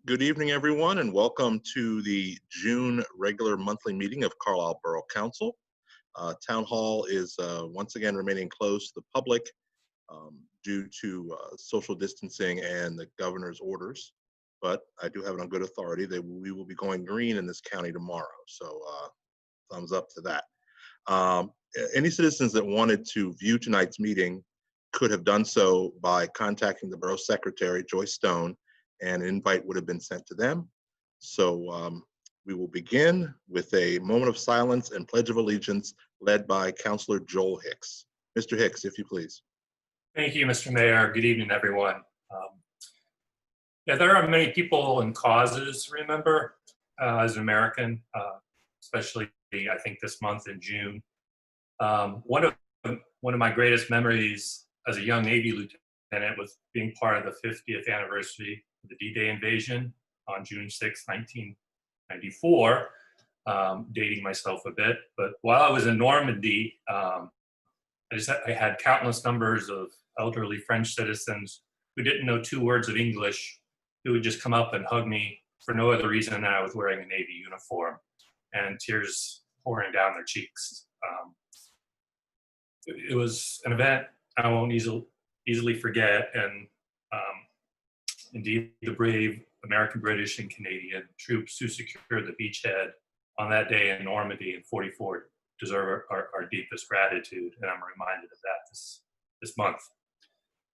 Good evening, everyone, and welcome to the June regular monthly meeting of Carlisle Borough Council. Town Hall is once again remaining closed to the public due to social distancing and the governor's orders. But I do have it on good authority that we will be going green in this county tomorrow. So thumbs up to that. Any citizens that wanted to view tonight's meeting could have done so by contacting the Borough Secretary, Joyce Stone, and an invite would have been sent to them. So we will begin with a moment of silence and Pledge of Allegiance led by Councilor Joel Hicks. Mr. Hicks, if you please. Thank you, Mr. Mayor. Good evening, everyone. Yeah, there are many people and causes, remember, as an American, especially I think this month in June. One of my greatest memories as a young Navy lieutenant was being part of the 50th anniversary of the D-Day invasion on June 6, 1994, dating myself a bit. But while I was in Normandy, I had countless numbers of elderly French citizens who didn't know 2 words of English, who would just come up and hug me for no other reason than I was wearing a Navy uniform, and tears pouring down their cheeks. It was an event I won't easily forget, and indeed the brave American, British, and Canadian troops who secured the beachhead on that day in Normandy in '44 deserve our deepest gratitude, and I'm reminded of that this month.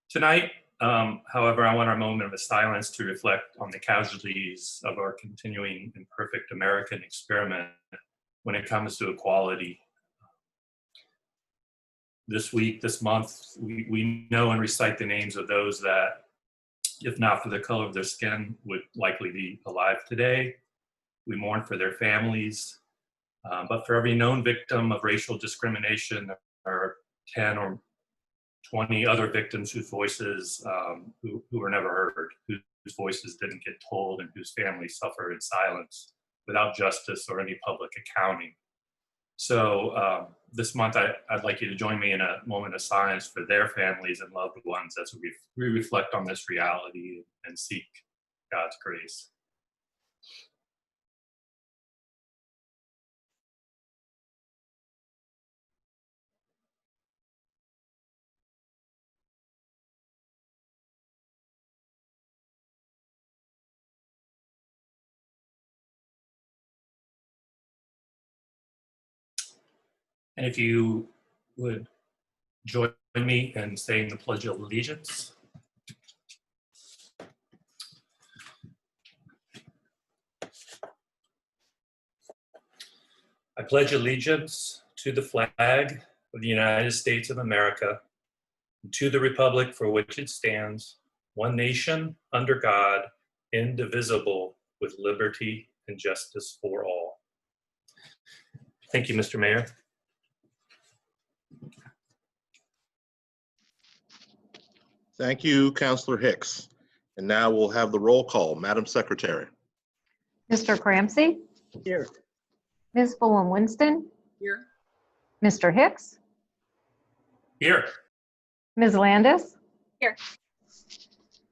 Tonight, however, I want our moment of silence to reflect on the casualties of our continuing imperfect American experiment when it comes to equality. This week, this month, we know and recite the names of those that, if not for the color of their skin, would likely be alive today. We mourn for their families, but for every known victim of racial discrimination, there are 10 or 20 other victims whose voices who were never heard, whose voices didn't get told, and whose families suffer in silence without justice or any public accounting. So this month, I'd like you to join me in a moment of silence for their families and loved ones as we reflect on this reality and seek God's grace. And if you would join me in saying the Pledge of Allegiance. I pledge allegiance to the flag of the United States of America and to the republic for which it stands, one nation, under God, indivisible, with liberty and justice for all. Thank you, Mr. Mayor. Thank you, Councilor Hicks. And now we'll have the roll call. Madam Secretary. Mr. Cramsey? Here. Ms. Fulham Winston? Here. Mr. Hicks? Here. Ms. Landis? Here.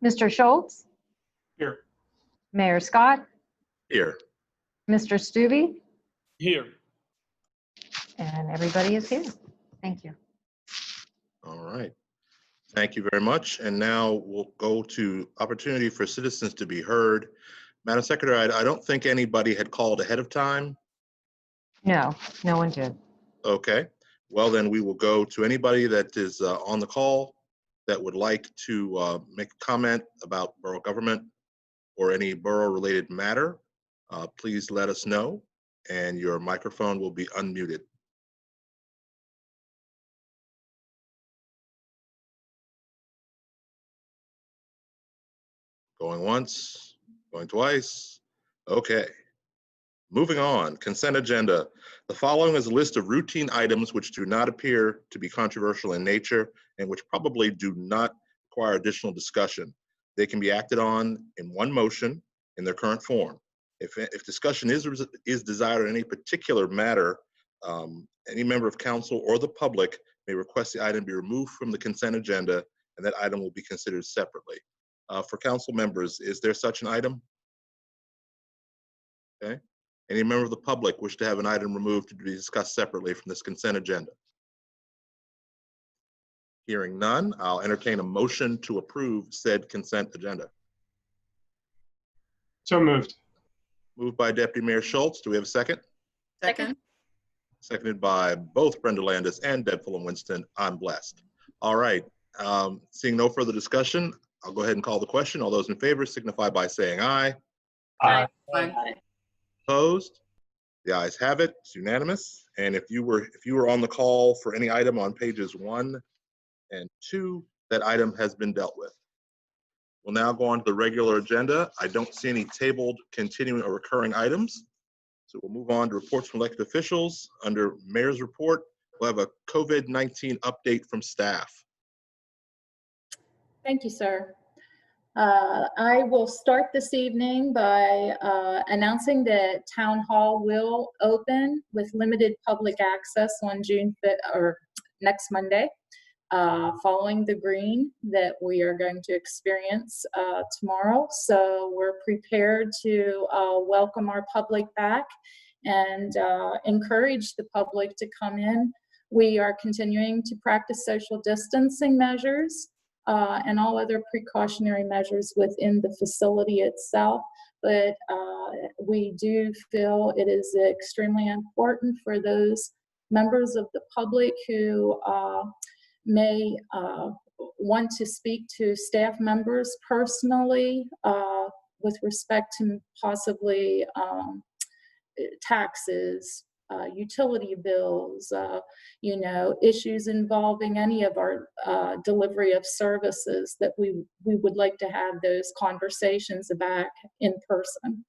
Mr. Schultz? Here. Mayor Scott? Here. Mr. Stubbe? Here. And everybody is here. Thank you. All right. Thank you very much. And now we'll go to opportunity for citizens to be heard. Madam Secretary, I don't think anybody had called ahead of time. No, no one did. Okay. Well, then we will go to anybody that is on the call that would like to make a comment about borough government or any borough-related matter. Please let us know, and your microphone will be unmuted. Going once, going twice. Okay. Moving on, consent agenda. The following is a list of routine items which do not appear to be controversial in nature and which probably do not require additional discussion. They can be acted on in one motion in their current form. If discussion is desired on any particular matter, any member of council or the public may request the item be removed from the consent agenda, and that item will be considered separately. For council members, is there such an item? Okay. Any member of the public wish to have an item removed to be discussed separately from this consent agenda? Hearing none, I'll entertain a motion to approve said consent agenda. So moved. Moved by Deputy Mayor Schultz. Do we have a second? Second. Seconded by both Brenda Landis and Deb Fulham-Winston. I'm blessed. All right. Seeing no further discussion, I'll go ahead and call the question. All those in favor signify by saying aye. Aye. Opposed? The ayes have it. It's unanimous. And if you were on the call for any item on pages 1 and 2, that item has been dealt with. We'll now go on to the regular agenda. I don't see any tabled, continuing, or recurring items. So we'll move on to reports from elected officials. Under Mayor's report, we'll have a COVID-19 update from staff. Thank you, sir. I will start this evening by announcing that Town Hall will open with limited public access on June 5th, or next Monday, following the green that we are going to experience tomorrow. So we're prepared to welcome our public back and encourage the public to come in. We are continuing to practice social distancing measures and all other precautionary measures within the facility itself. But we do feel it is extremely important for those members of the public who may want to speak to staff members personally with respect to possibly taxes, utility bills, issues involving any of our delivery of services, that we would like to have those conversations back in person.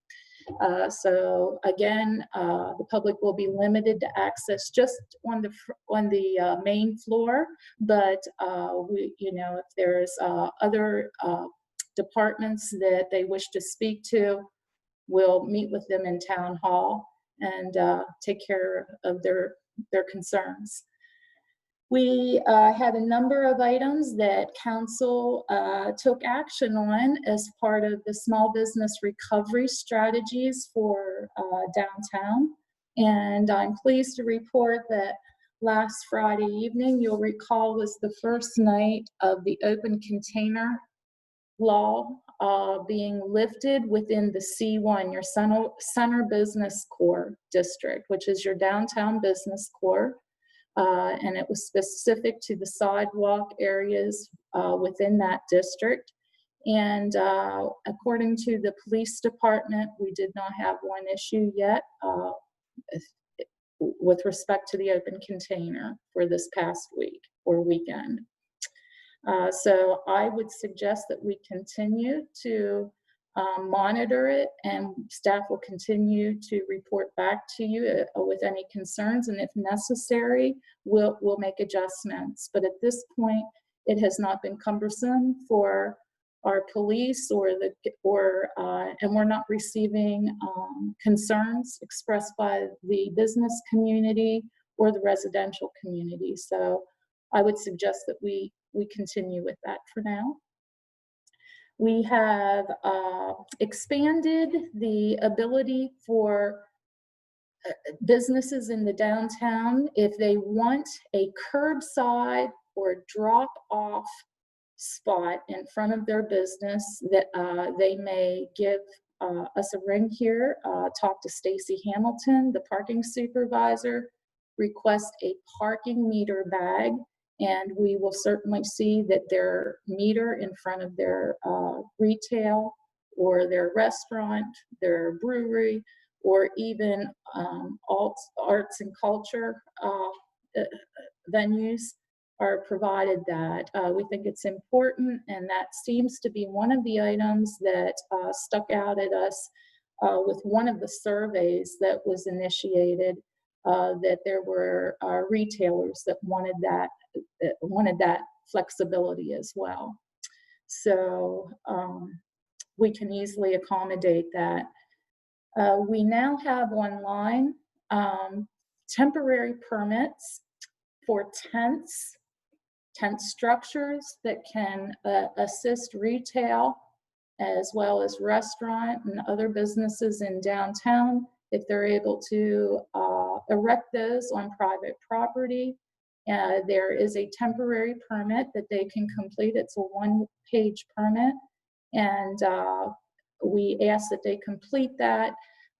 So again, the public will be limited to access just on the main floor, but if there's other departments that they wish to speak to, we'll meet with them in Town Hall and take care of their concerns. We had a number of items that council took action on as part of the small business recovery strategies for downtown. And I'm pleased to report that last Friday evening, you'll recall, was the first night of the open container law being lifted within the C1, your center business core district, which is your downtown business core. And it was specific to the sidewalk areas within that district. And according to the police department, we did not have one issue yet with respect to the open container for this past week or weekend. So I would suggest that we continue to monitor it, and staff will continue to report back to you with any concerns, and if necessary, we'll make adjustments. But at this point, it has not been cumbersome for our police and we're not receiving concerns expressed by the business community or the residential community. So I would suggest that we continue with that for now. We have expanded the ability for businesses in the downtown, if they want a curbside or drop-off spot in front of their business, that they may give us a ring here, talk to Stacy Hamilton, the parking supervisor, request a parking meter bag, and we will certainly see that their meter in front of their retail or their restaurant, their brewery, or even arts and culture venues are provided that. We think it's important, and that seems to be one of the items that stuck out at us with one of the surveys that was initiated, that there were retailers that wanted that flexibility as well. So we can easily accommodate that. We now have online temporary permits for tent structures that can assist retail as well as restaurant and other businesses in downtown, if they're able to erect those on private property. There is a temporary permit that they can complete. It's a one-page permit, and we ask that they complete that.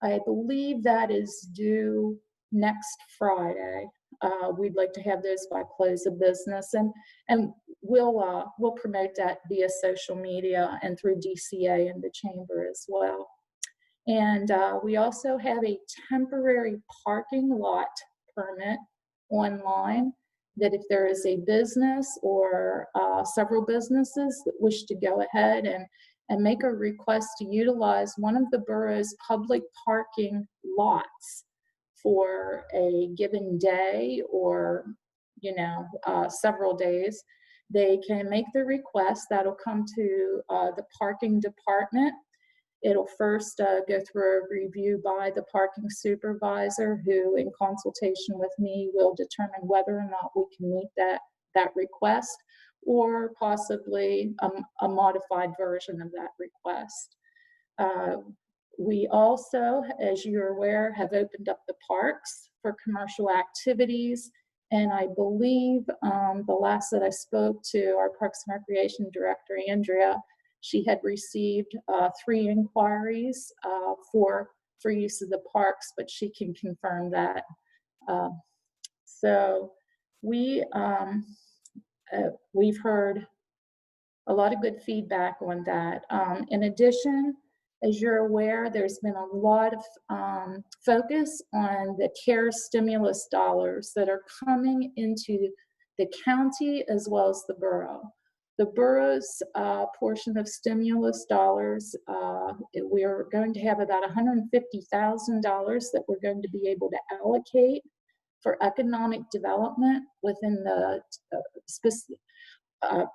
I believe that is due next Friday. We'd like to have those by close of business, and we'll promote that via social media and through DCA and the chamber as well. And we also have a temporary parking lot permit online, that if there is a business or several businesses that wish to go ahead and make a request to utilize one of the borough's public parking lots for a given day or, several days, they can make the request. That'll come to the parking department. It'll first go through a review by the parking supervisor, who in consultation with me will determine whether or not we can meet that request, or possibly a modified version of that request. We also, as you're aware, have opened up the parks for commercial activities. And I believe the last that I spoke to our Parks and Recreation Director, Andrea, she had received 3 inquiries for use of the parks, but she can confirm that. So we've heard a lot of good feedback on that. In addition, as you're aware, there's been a lot of focus on the CARES stimulus dollars that are coming into the county as well as the borough. The borough's portion of stimulus dollars, we're going to have about $150,000 that we're going to be able to allocate for economic development within the,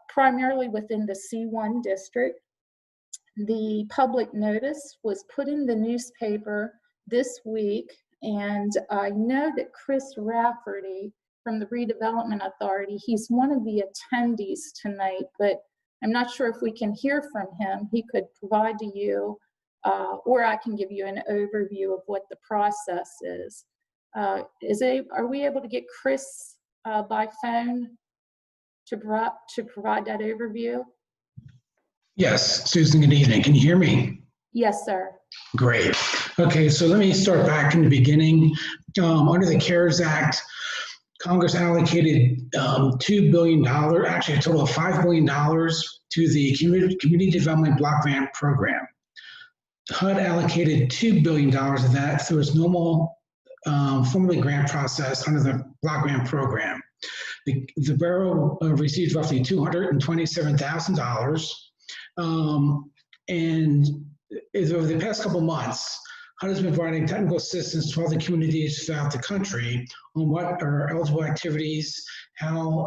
primarily within the C1 district. The public notice was put in the newspaper this week, and I know that Chris Rafferty from the Redevelopment Authority, he's one of the attendees tonight, but I'm not sure if we can hear from him. He could provide to you, or I can give you an overview of what the process is. Are we able to get Chris by phone to provide that overview? Yes, Susan, good evening. Can you hear me? Yes, sir. Great. Okay, so let me start back in the beginning. Under the CARES Act, Congress allocated $2 billion, actually a total of $5 billion to the Community Development Block Grant Program. HUD allocated $2 billion of that through its normal formula grant process under the Block Grant Program. The borough received roughly $227,000. And over the past couple months, HUD has been providing technical assistance to other communities throughout the country on what are eligible activities, how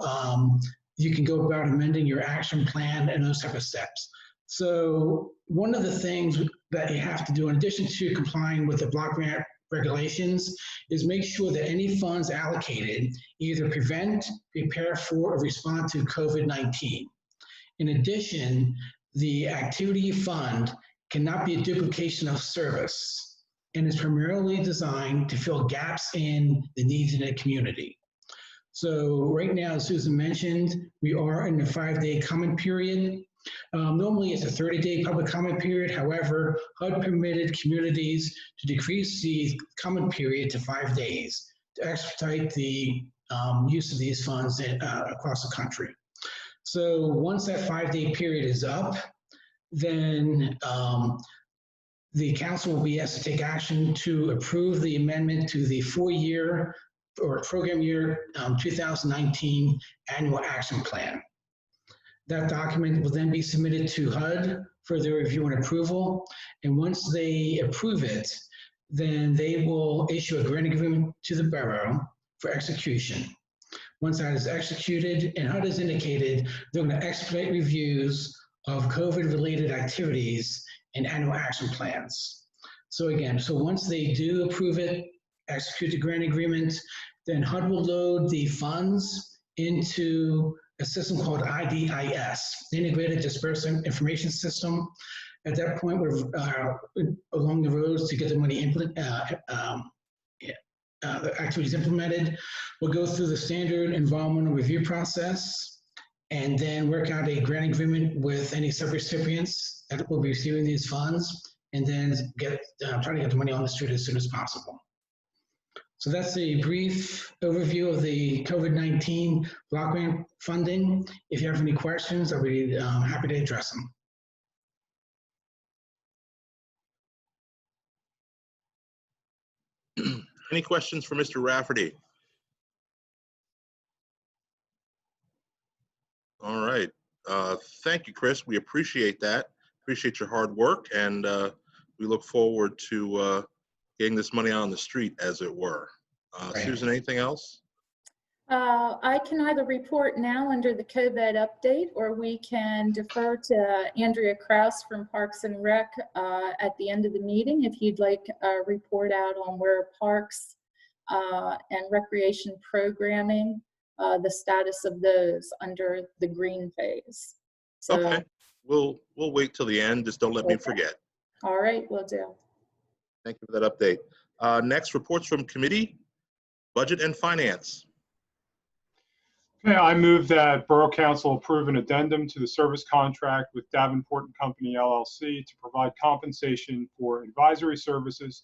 you can go about amending your action plan, and those type of steps. So one of the things that you have to do, in addition to complying with the block grant regulations, is make sure that any funds allocated either prevent, prepare for, or respond to COVID-19. In addition, the activity fund cannot be a duplication of service and is primarily designed to fill gaps in the needs in the community. So right now, as Susan mentioned, we are in the 5-day comment period. Normally it's a 30-day public comment period. However, HUD permitted communities to decrease the comment period to 5 days to expedite the use of these funds across the country. So once that 5-day period is up, then the council will be asked to take action to approve the amendment to the 4-year or program year 2019 annual action plan. That document will then be submitted to HUD for their review and approval. And once they approve it, then they will issue a grant agreement to the borough for execution. Once that is executed, and HUD has indicated they're going to expedite reviews of COVID-related activities and annual action plans. So again, once they do approve it, execute the grant agreement, then HUD will load the funds into a system called IDIS, Integrated Disbursement Information System. At that point, we're along the roads to get the money the activities implemented. We'll go through the standard environmental review process and then work out a grant agreement with any subrecipients that will be receiving these funds, and then try to get the money on the street as soon as possible. So that's a brief overview of the COVID-19 block grant funding. If you have any questions, I'll be happy to address them. Any questions for Mr. Rafferty? All right. Thank you, Chris. We appreciate that. Appreciate your hard work, and we look forward to getting this money on the street, as it were. Right. Susan, anything else? I can either report now under the COVID update, or we can defer to Andrea Kraus from Parks and Rec at the end of the meeting if you'd like a report out on where parks and recreation programming, the status of those under the green phase. So, Okay, we'll wait till the end. Just don't let me forget. All right, will do. Thank you for that update. Next, reports from committee, budget and finance. Okay, I move that Borough Council approve an addendum to the service contract with Davenport & Company LLC to provide compensation for advisory services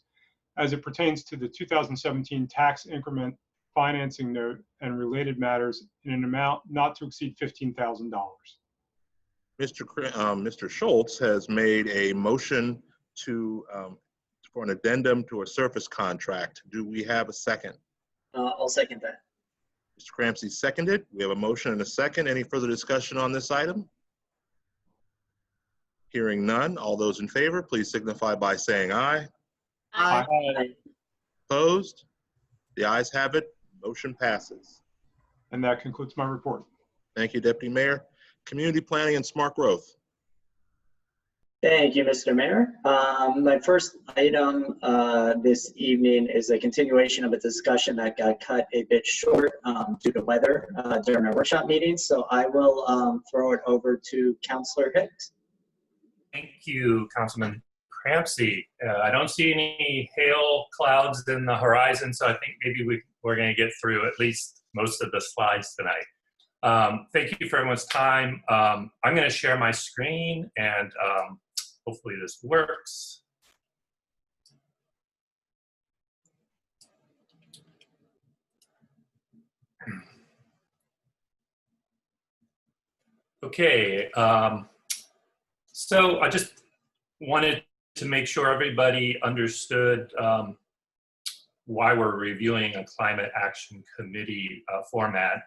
as it pertains to the 2017 tax increment financing note and related matters in an amount not to exceed $15,000. Mr. Schultz has made a motion for an addendum to a service contract. Do we have a second? I'll second that. Mr. Crampsey seconded. We have a motion and a second. Any further discussion on this item? Hearing none. All those in favor, please signify by saying aye. Aye. Opposed? The ayes have it. Motion passes. And that concludes my report. Thank you, Deputy Mayor. Community planning and smart growth. Thank you, Mr. Mayor. My first item this evening is a continuation of a discussion that got cut a bit short due to weather during our workshop meeting. So I will throw it over to Councilor Hicks. Thank you, Councilman Crampsey. I don't see any hail clouds in the horizon, so I think maybe we're going to get through at least most of the slides tonight. Thank you for everyone's time. I'm going to share my screen, and hopefully this works. Okay, so I just wanted to make sure everybody understood why we're reviewing a climate action committee format.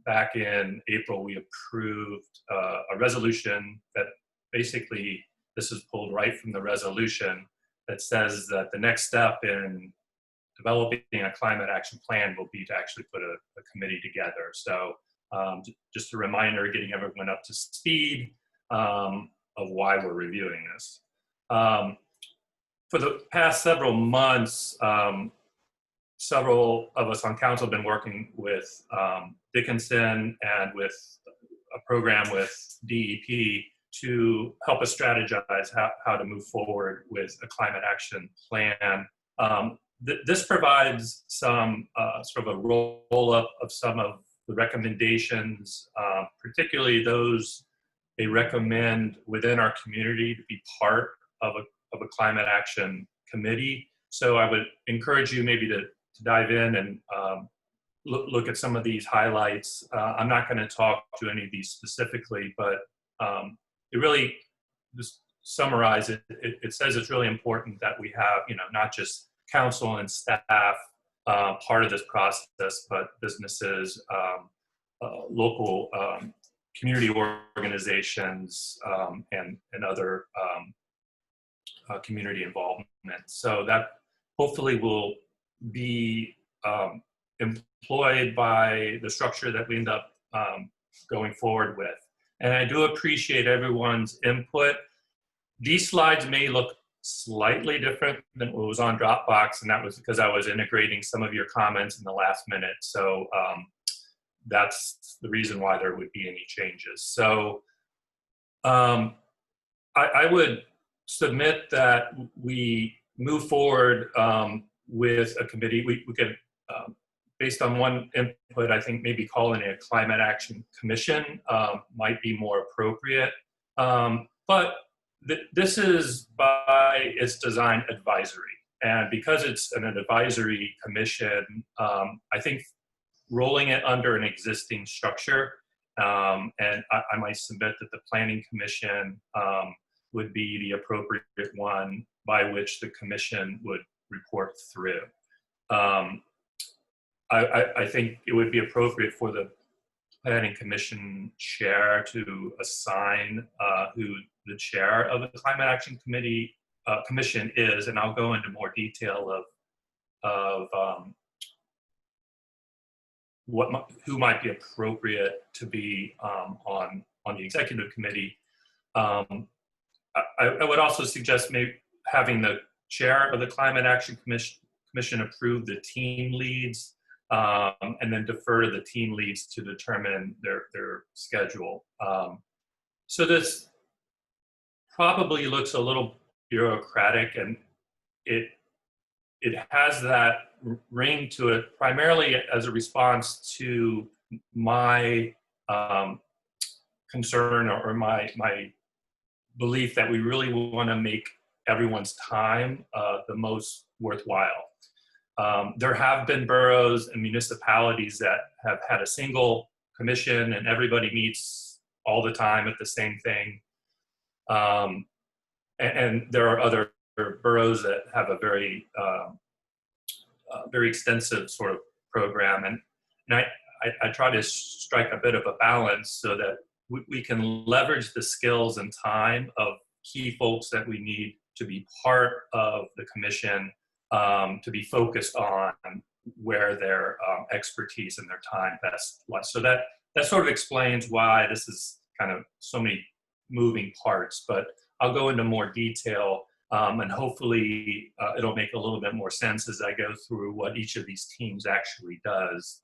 Back in April, we approved a resolution that basically, this is pulled right from the resolution, that says that the next step in developing a climate action plan will be to actually put a committee together. So just a reminder, getting everyone up to speed of why we're reviewing this. For the past several months, several of us on council have been working with Dickinson and with a program with DEP to help us strategize how to move forward with a climate action plan. This provides some sort of a roll-up of some of the recommendations, particularly those they recommend within our community to be part of a climate action committee. So I would encourage you maybe to dive in and look at some of these highlights. I'm not going to talk to any of these specifically, but it really just summarize it. It says it's really important that we have, not just council and staff part of this process, but businesses, local community organizations, and other community involvement. So that hopefully will be employed by the structure that we end up going forward with. And I do appreciate everyone's input. These slides may look slightly different than what was on Dropbox, and that was because I was integrating some of your comments in the last minute. So that's the reason why there would be any changes. So I I would submit that we move forward with a committee. We could, based on one input, I think maybe calling it a Climate Action Commission might be more appropriate. But this is by its design advisory. And because it's an advisory commission, I think rolling it under an existing structure, and I might submit that the Planning Commission would be the appropriate one by which the commission would report through. I think it would be appropriate for the Planning Commission chair to assign who the chair of the Climate Action Commission is, and I'll go into more detail of who might be appropriate to be on the executive committee. I would also suggest maybe having the chair of the Climate Action Commission approve the team leads, and then defer to the team leads to determine their schedule. So this probably looks a little bureaucratic, and it has that ring to it primarily as a response to my concern or my belief that we really want to make everyone's time the most worthwhile. There have been boroughs and municipalities that have had a single commission and everybody meets all the time at the same thing. And there are other boroughs that have a very extensive sort of program. And I try to strike a bit of a balance so that we can leverage the skills and time of key folks that we need to be part of the commission, to be focused on where their expertise and their time best lies. So that sort of explains why this is kind of so many moving parts, but I'll go into more detail, and hopefully it'll make a little bit more sense as I go through what each of these teams actually does.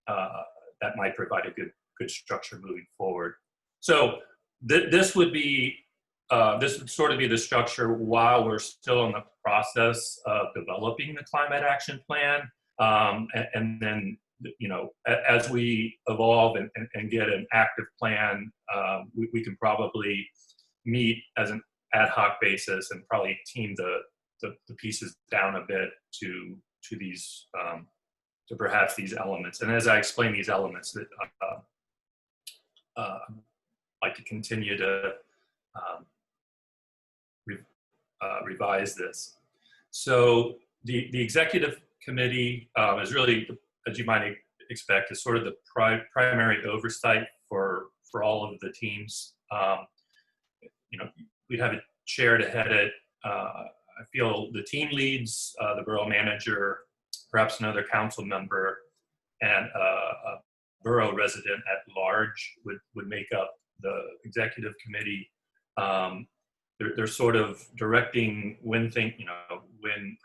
That might provide a good structure moving forward. So this would sort of be the structure while we're still in the process of developing the climate action plan. And then, you know, as we evolve and get an active plan, we can probably meet as an ad hoc basis and probably team the pieces down a bit to these, to perhaps these elements. And as I explain these elements, that I'd like to continue to revise this. So the executive committee is really, as you might expect, is sort of the primary oversight for all of the teams. You know, we'd have a chair to head it. I feel the team leads, the borough manager, perhaps another council member, and a borough resident at large would make up the executive committee. They're sort of directing when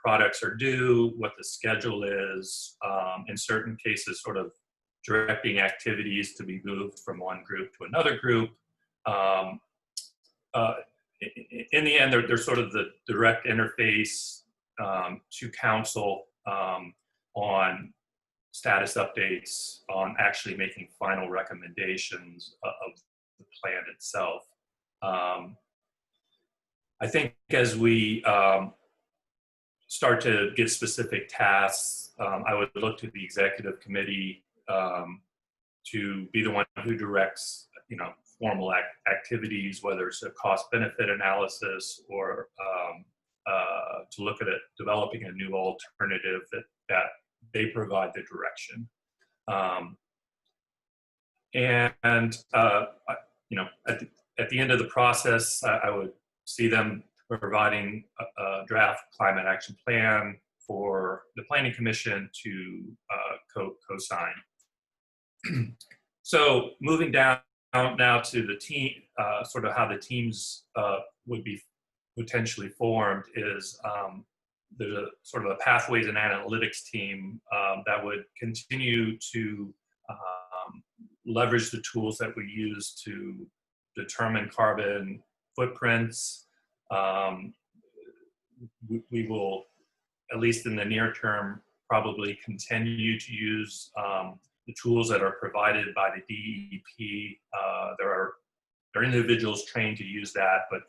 products are due, what the schedule is, in certain cases sort of directing activities to be moved from one group to another group. In the end, they're sort of the direct interface to council on status updates, on actually making final recommendations of the plan itself. I think as we start to get specific tasks, I would look to the executive committee to be the one who directs, you know, formal activities, whether it's a cost-benefit analysis or to look at it, developing a new alternative that they provide the direction. You know, at the end of the process, I would see them providing a draft climate action plan for the Planning Commission to co-sign. So moving down now to the team, sort of how the teams would be potentially formed is there's a sort of a pathways and analytics team that would continue to leverage the tools that we use to determine carbon footprints. We will, at least in the near term, probably continue to use the tools that are provided by the DEP. There are individuals trained to use that, but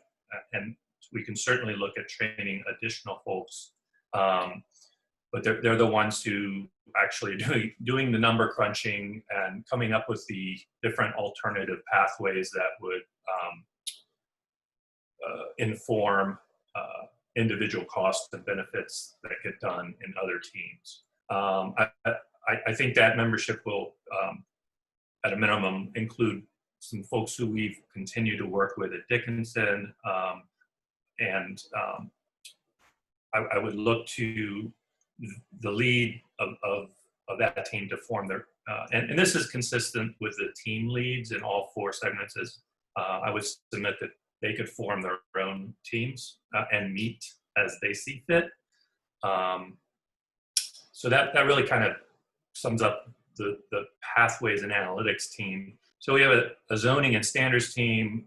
and we can certainly look at training additional folks. But they're the ones who actually doing the number crunching and coming up with the different alternative pathways that would inform individual costs and benefits that get done in other teams. I think that membership will, at a minimum, include some folks who we've continued to work with at Dickinson, and I would look to the lead of that team to form their, and this is consistent with the team leads in all 4 segments, as I would submit that they could form their own teams and meet as they see fit. So that really kind of sums up the pathways and analytics team. So we have a zoning and standards team,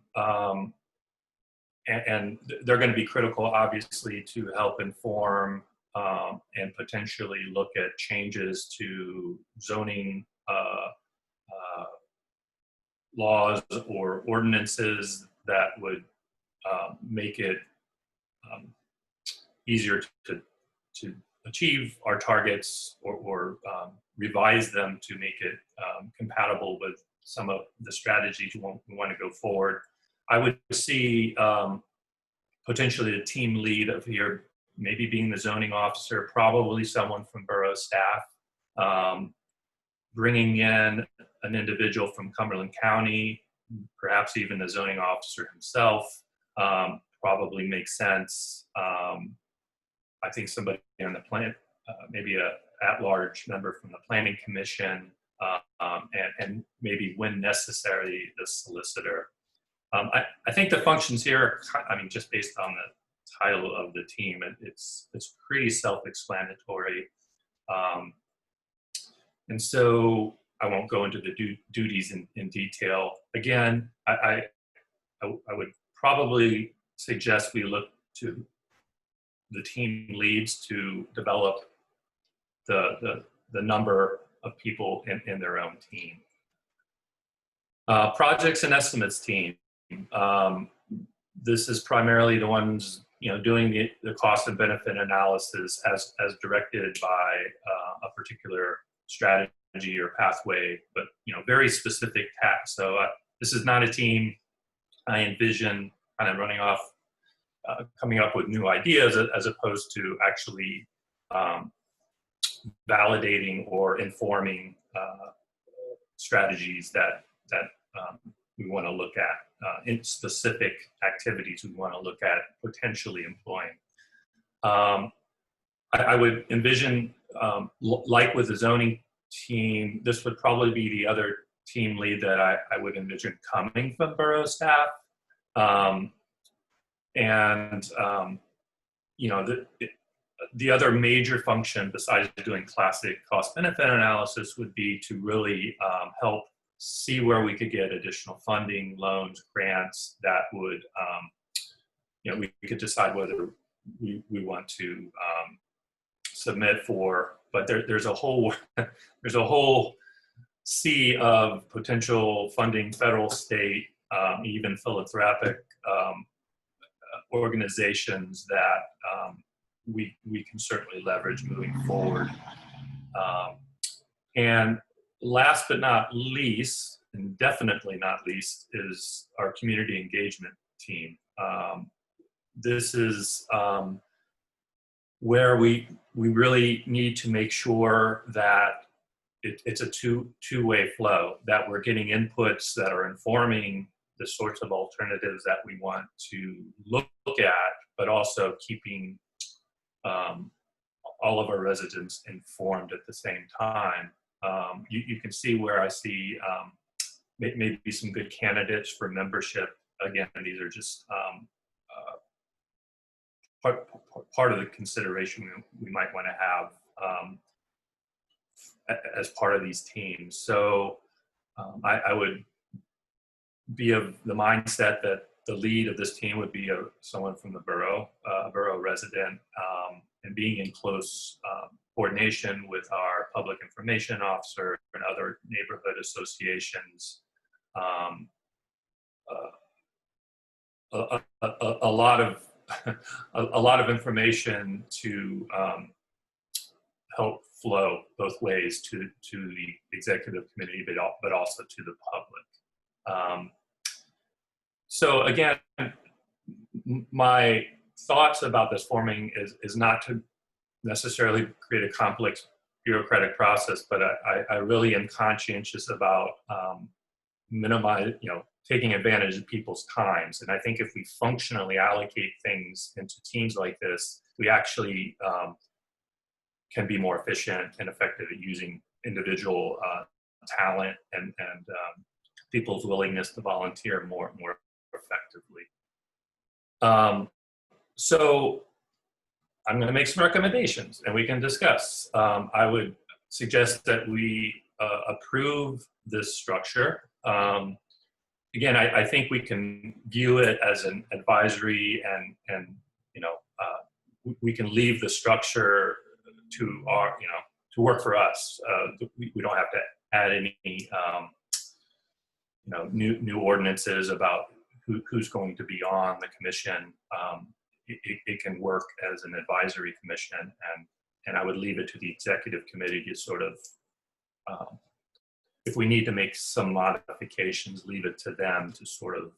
and they're going to be critical, obviously, to help inform and potentially look at changes to zoning laws or ordinances that would make it easier to achieve our targets, or revise them to make it compatible with some of the strategies we want to go forward. I would see potentially the team lead of here maybe being the zoning officer, probably someone from borough staff, bringing in an individual from Cumberland County, perhaps even the zoning officer himself, probably makes sense. I think somebody on the plan, maybe a at-large member from the Planning Commission, and maybe when necessary, the solicitor. I think the functions here, I mean, just based on the title of the team, it's pretty self-explanatory. And so I won't go into the duties in detail. Again, I would probably suggest we look to the team leads to develop the number of people in their own team. Projects and estimates team. This is primarily the ones doing the cost and benefit analysis as directed by a particular strategy or pathway, but very specific tasks. So this is not a team I envision kind of running off, coming up with new ideas, as opposed to actually validating or informing strategies that we want to look at, in specific activities we want to look at potentially employing. I would envision, like with the zoning team, this would probably be the other team lead that I would envision coming from borough staff. The other major function besides doing classic cost benefit analysis would be to really help see where we could get additional funding, loans, grants that would, we could decide whether we want to submit for. But there's a whole sea of potential funding, federal, state, even philanthropic organizations that we can certainly leverage moving forward. And last but not least, and definitely not least, is our community engagement team. This is where we really need to make sure that it's a two-way flow, that we're getting inputs that are informing the sorts of alternatives that we want to look at, but also keeping all of our residents informed at the same time. You can see where I see maybe some good candidates for membership. Again, these are just part of the consideration we might want to have as part of these teams. So I would be of the mindset that the lead of this team would be someone from the borough, a borough resident, and being in close coordination with our public information officer and other neighborhood associations. A lot of a lot of information to help flow both ways to the executive committee, but also to the public. So again, my thoughts about this forming is not to necessarily create a complex bureaucratic process, but I really am conscientious about taking advantage of people's times. And I think if we functionally allocate things into teams like this, we actually can be more efficient and effective at using individual talent and people's willingness to volunteer more effectively. So I'm going to make some recommendations and we can discuss. I would suggest that we approve this structure. Again, I think we can view it as an advisory and we can leave the structure to our, to work for us. We don't have to add any, new ordinances about who's going to be on the commission. It can work as an advisory commission, and I would leave it to the executive committee to sort of, if we need to make some modifications, leave it to them to sort of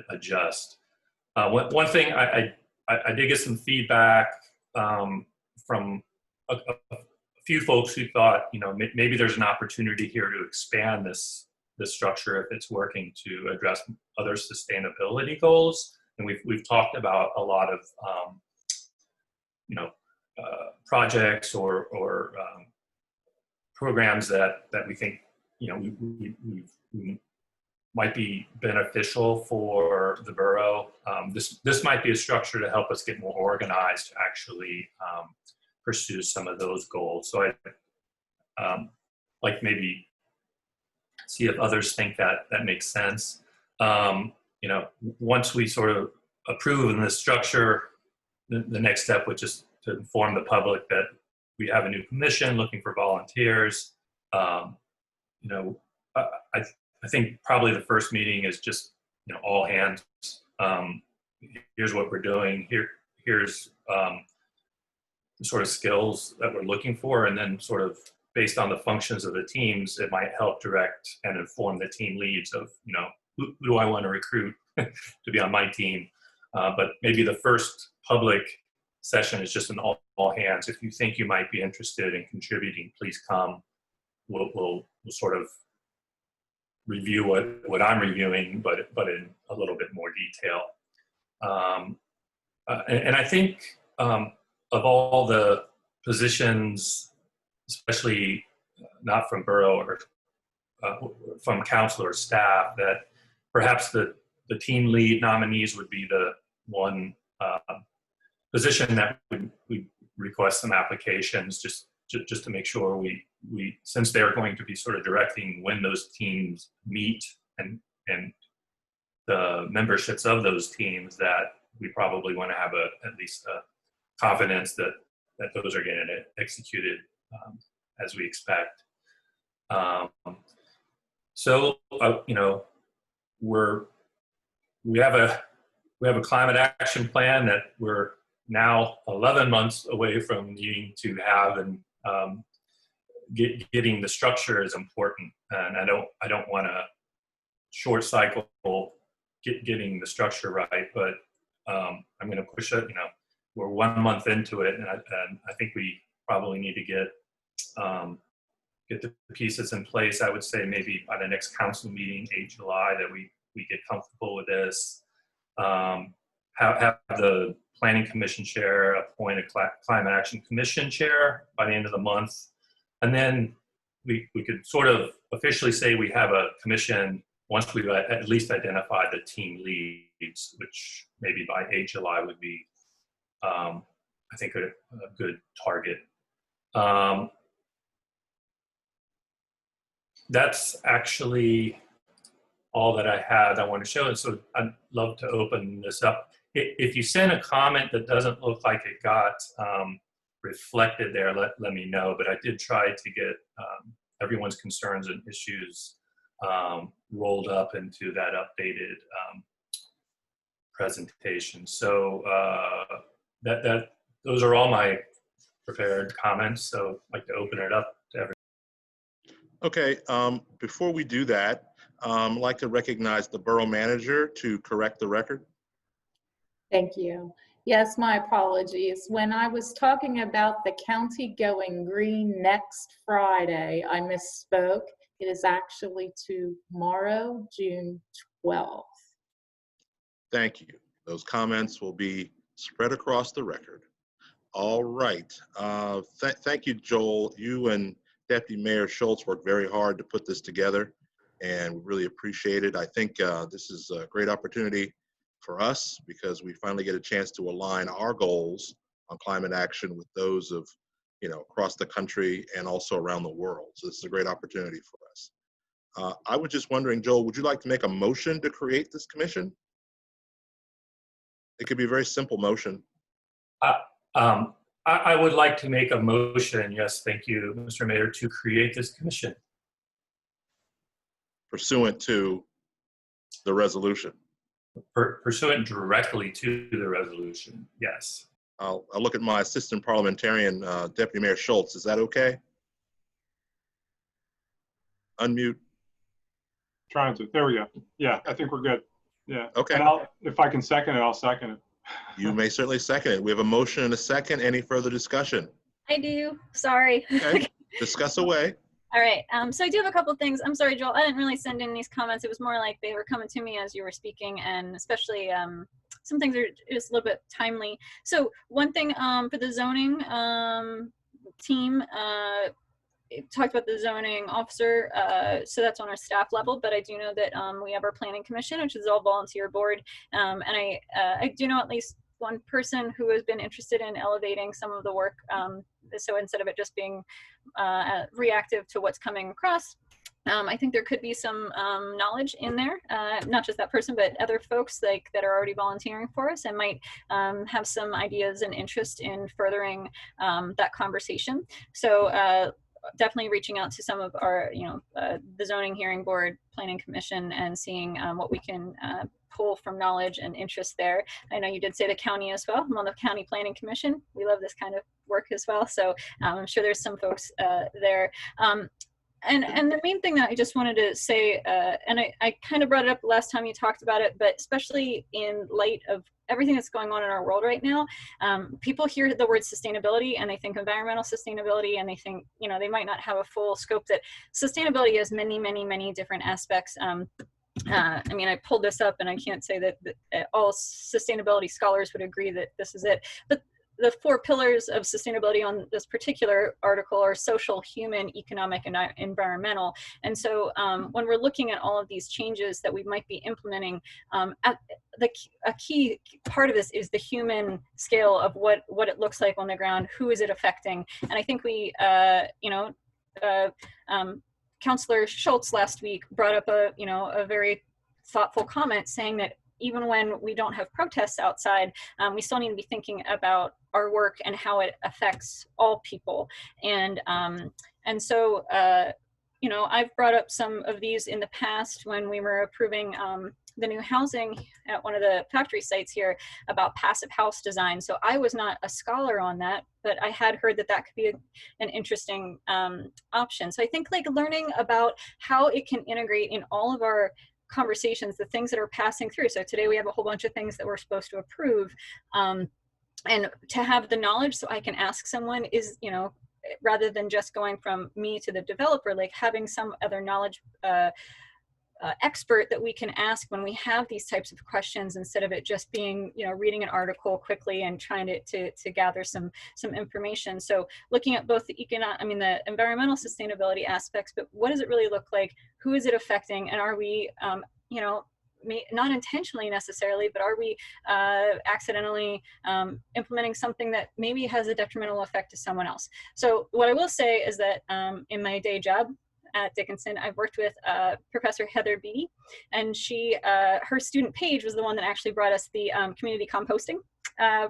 adjust. One thing I did get some feedback from a few folks who thought, maybe there's an opportunity here to expand this structure if it's working to address other sustainability goals. And we've talked about a lot of projects or programs that we think we might be beneficial for the borough. This might be a structure to help us get more organized to actually pursue some of those goals. So I'd like maybe see if others think that makes sense. Once we sort of approve in this structure, the next step would just to inform the public that we have a new commission looking for volunteers. I think probably the first meeting is just, all hands. Here's what we're doing. Here's the sort of skills that we're looking for, and then sort of based on the functions of the teams, it might help direct and inform the team leads of, who do I want to recruit to be on my team? But maybe the first public session is just an all hands. If you think you might be interested in contributing, please come. We'll sort of review what I'm reviewing, but in a little bit more detail. And I think of all the positions, especially not from borough or from council or staff, that perhaps the team lead nominees would be the one position that we request some applications just to make sure we since they're going to be sort of directing when those teams meet and the memberships of those teams, that we probably want to have at least a confidence that those are getting executed as we expect. We have a climate action plan that we're now 11 months away from needing to have, and getting the structure is important. And I don't want to short cycle getting the structure right, but I'm going to push it. We're 1 month into it, and I think we probably need to get the pieces in place. I would say maybe by the next council meeting, 8 July, that we get comfortable with this. Have the Planning Commission chair appoint a Climate Action Commission chair by the end of the month. And then we could sort of officially say we have a commission once we've at least identified the team leads, which maybe by 8 July would be, I think, a good target. That's actually all that I had I want to show. And so I'd love to open this up. If you send a comment that doesn't look like it got reflected there, let me know. But I did try to get everyone's concerns and issues rolled up into that updated presentation. So those are all my prepared comments. So I'd like to open it up to everyone. Okay, before we do that, I'd like to recognize the borough manager to correct the record. Thank you. Yes, my apologies. When I was talking about the county going green next Friday, I misspoke. It is actually tomorrow, June 12th. Thank you. Those comments will be spread across the record. All right. Thank you, Joel. You and Deputy Mayor Schultz worked very hard to put this together, and we really appreciate it. I think this is a great opportunity for us because we finally get a chance to align our goals on climate action with those of, across the country and also around the world. So this is a great opportunity for us. I was just wondering, Joel, would you like to make a motion to create this commission? It could be a very simple motion. I would like to make a motion, yes, thank you, Mr. Mayor, to create this commission. Pursuant to the resolution. Pursuant directly to the resolution, yes. I'll look at my assistant parliamentarian, Deputy Mayor Schultz. Is that okay? Unmute. Trying to, there we go. Yeah, I think we're good. Yeah. Okay. And if I can second it, I'll second it. You may certainly second it. We have a motion and a second. Any further discussion? I do. Sorry. Okay. Discuss away. All right. So I do have a couple of things. I'm sorry, Joel. I didn't really send in these comments. It was more like they were coming to me as you were speaking, and especially some things are just a little bit timely. So one thing for the zoning team, it talked about the zoning officer, so that's on our staff level, but I do know that we have our planning commission, which is all volunteer board, and I do know at least one person who has been interested in elevating some of the work, so instead of it just being reactive to what's coming across, I think there could be some knowledge in there, not just that person, but other folks that are already volunteering for us and might have some ideas and interest in furthering that conversation. So definitely reaching out to some of our, the zoning hearing board, planning commission, and seeing what we can pull from knowledge and interest there. I know you did say the county as well. I'm on the county planning commission. We love this kind of work as well. So I'm sure there's some folks there. And the main thing that I just wanted to say, and I kind of brought it up last time you talked about it, but especially in light of everything that's going on in our world right now, people hear the word sustainability and they think environmental sustainability, and they think, they might not have a full scope that sustainability has many, many, many different aspects. I mean, I pulled this up and I can't say that all sustainability scholars would agree that this is it, but the 4 pillars of sustainability on this particular article are social, human, economic, and environmental. And so when we're looking at all of these changes that we might be implementing, a key part of this is the human scale of what it looks like on the ground. Who is it affecting? And I think we, Councillor Schultz last week brought up a very thoughtful comment saying that even when we don't have protests outside, we still need to be thinking about our work and how it affects all people. And so, I've brought up some of these in the past when we were approving the new housing at one of the factory sites here about passive house design. So I was not a scholar on that, but I had heard that could be an interesting option. So I think learning about how it can integrate in all of our conversations, the things that are passing through. So today we have a whole bunch of things that we're supposed to approve, and to have the knowledge so I can ask someone is, rather than just going from me to the developer, having some other knowledge expert that we can ask when we have these types of questions, instead of it just being, reading an article quickly and trying to gather some information. So looking at both the the environmental sustainability aspects, but what does it really look like? Who is it affecting? And are we, not intentionally necessarily, but are we accidentally implementing something that maybe has a detrimental effect to someone else? So what I will say is that in my day job, at Dickinson, I've worked with Professor Heather Beatty, and her student page was the one that actually brought us the community composting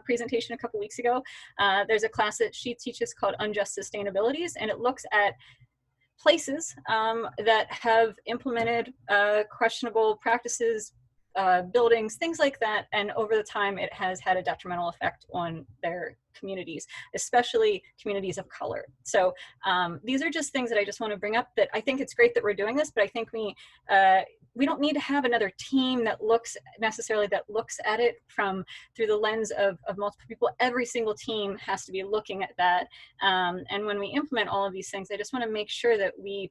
presentation a couple weeks ago. There's a class that she teaches called Unjust Sustainabilities, and it looks at places that have implemented questionable practices, buildings, things like that, and over the time it has had a detrimental effect on their communities, especially communities of color. So these are just things that I just want to bring up, that I think it's great that we're doing this, but I think we don't need to have another team that looks at it through the lens of multiple people. Every single team has to be looking at that. And when we implement all of these things, I just want to make sure that we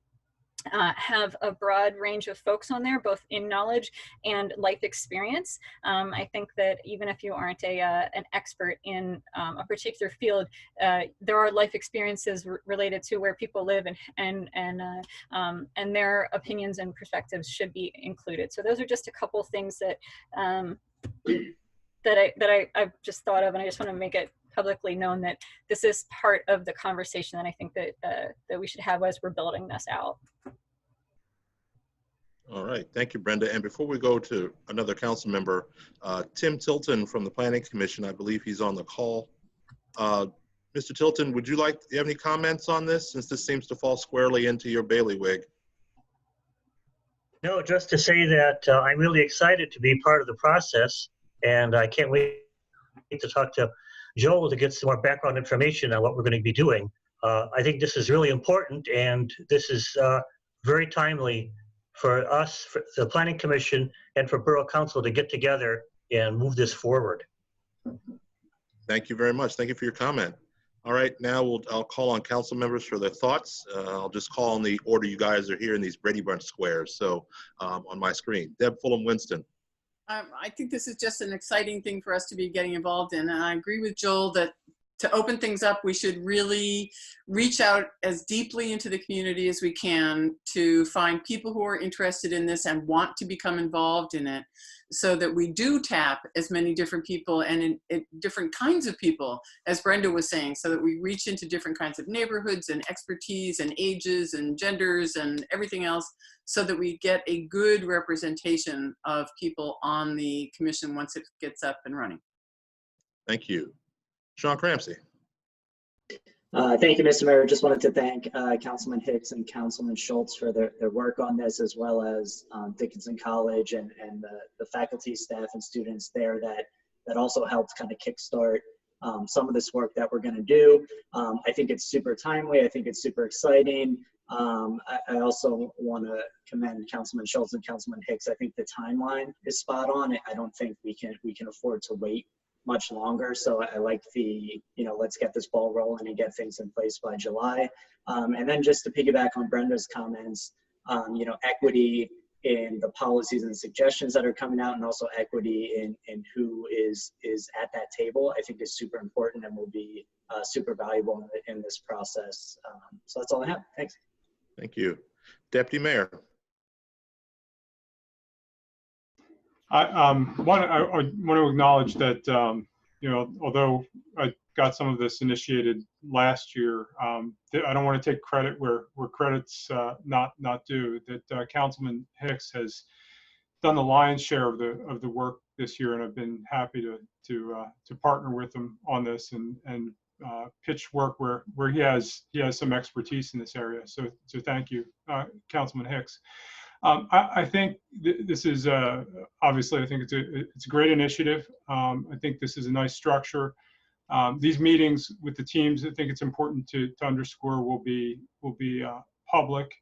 have a broad range of folks on there, both in knowledge and life experience. I think that even if you aren't an expert in a particular field, there are life experiences related to where people live, and their opinions and perspectives should be included. So those are just a couple things that I've just thought of, and I just want to make it publicly known that this is part of the conversation that I think that we should have as we're building this out. All right, thank you, Brenda. And before we go to another council member, Tim Tilton from the Planning Commission, I believe he's on the call. Mr. Tilton, do you have any comments on this, since this seems to fall squarely into your bailiwick? No, just to say that I'm really excited to be part of the process, and I can't wait to talk to Joel to get some more background information on what we're going to be doing. I think this is really important, and this is very timely for us, for the Planning Commission, and for Borough Council to get together and move this forward. Thank you very much. Thank you for your comment. All right, now I'll call on council members for their thoughts. I'll just call on the order you guys are here in these Brady Bunch squares. So on my screen, Deb Fulham-Winston. I think this is just an exciting thing for us to be getting involved in. And I agree with Joel that to open things up, we should really reach out as deeply into the community as we can to find people who are interested in this and want to become involved in it, so that we do tap as many different people and in different kinds of people, as Brenda was saying, so that we reach into different kinds of neighborhoods and expertise and ages and genders and everything else, so that we get a good representation of people on the commission once it gets up and running. Thank you. Sean Cramsey. Thank you, Mr. Mayor. Just wanted to thank Councilman Hicks and Councilman Schultz for their work on this, as well as Dickinson College and the faculty, staff, and students there that also helped kind of kickstart some of this work that we're going to do. I think it's super timely. I think it's super exciting. I also want to commend Councilman Schultz and Councilman Hicks. I think the timeline is spot on. I don't think we can afford to wait much longer. So I like the, let's get this ball rolling and get things in place by July. And then just to piggyback on Brenda's comments, equity in the policies and suggestions that are coming out, and also equity in who is at that table, I think is super important and will be super valuable in this process. So that's all I have. Thanks. Thank you. Deputy Mayor. I want to acknowledge that, although I got some of this initiated last year, I don't want to take credit where credit's not due. That Councilman Hicks has done the lion's share of the work this year, and I've been happy to partner with him on this and pitch work where he has some expertise in this area. So thank you, Councilman Hicks. I think this is obviously, I think it's a great initiative. I think this is a nice structure. These meetings with the teams, I think it's important to underscore, will be public,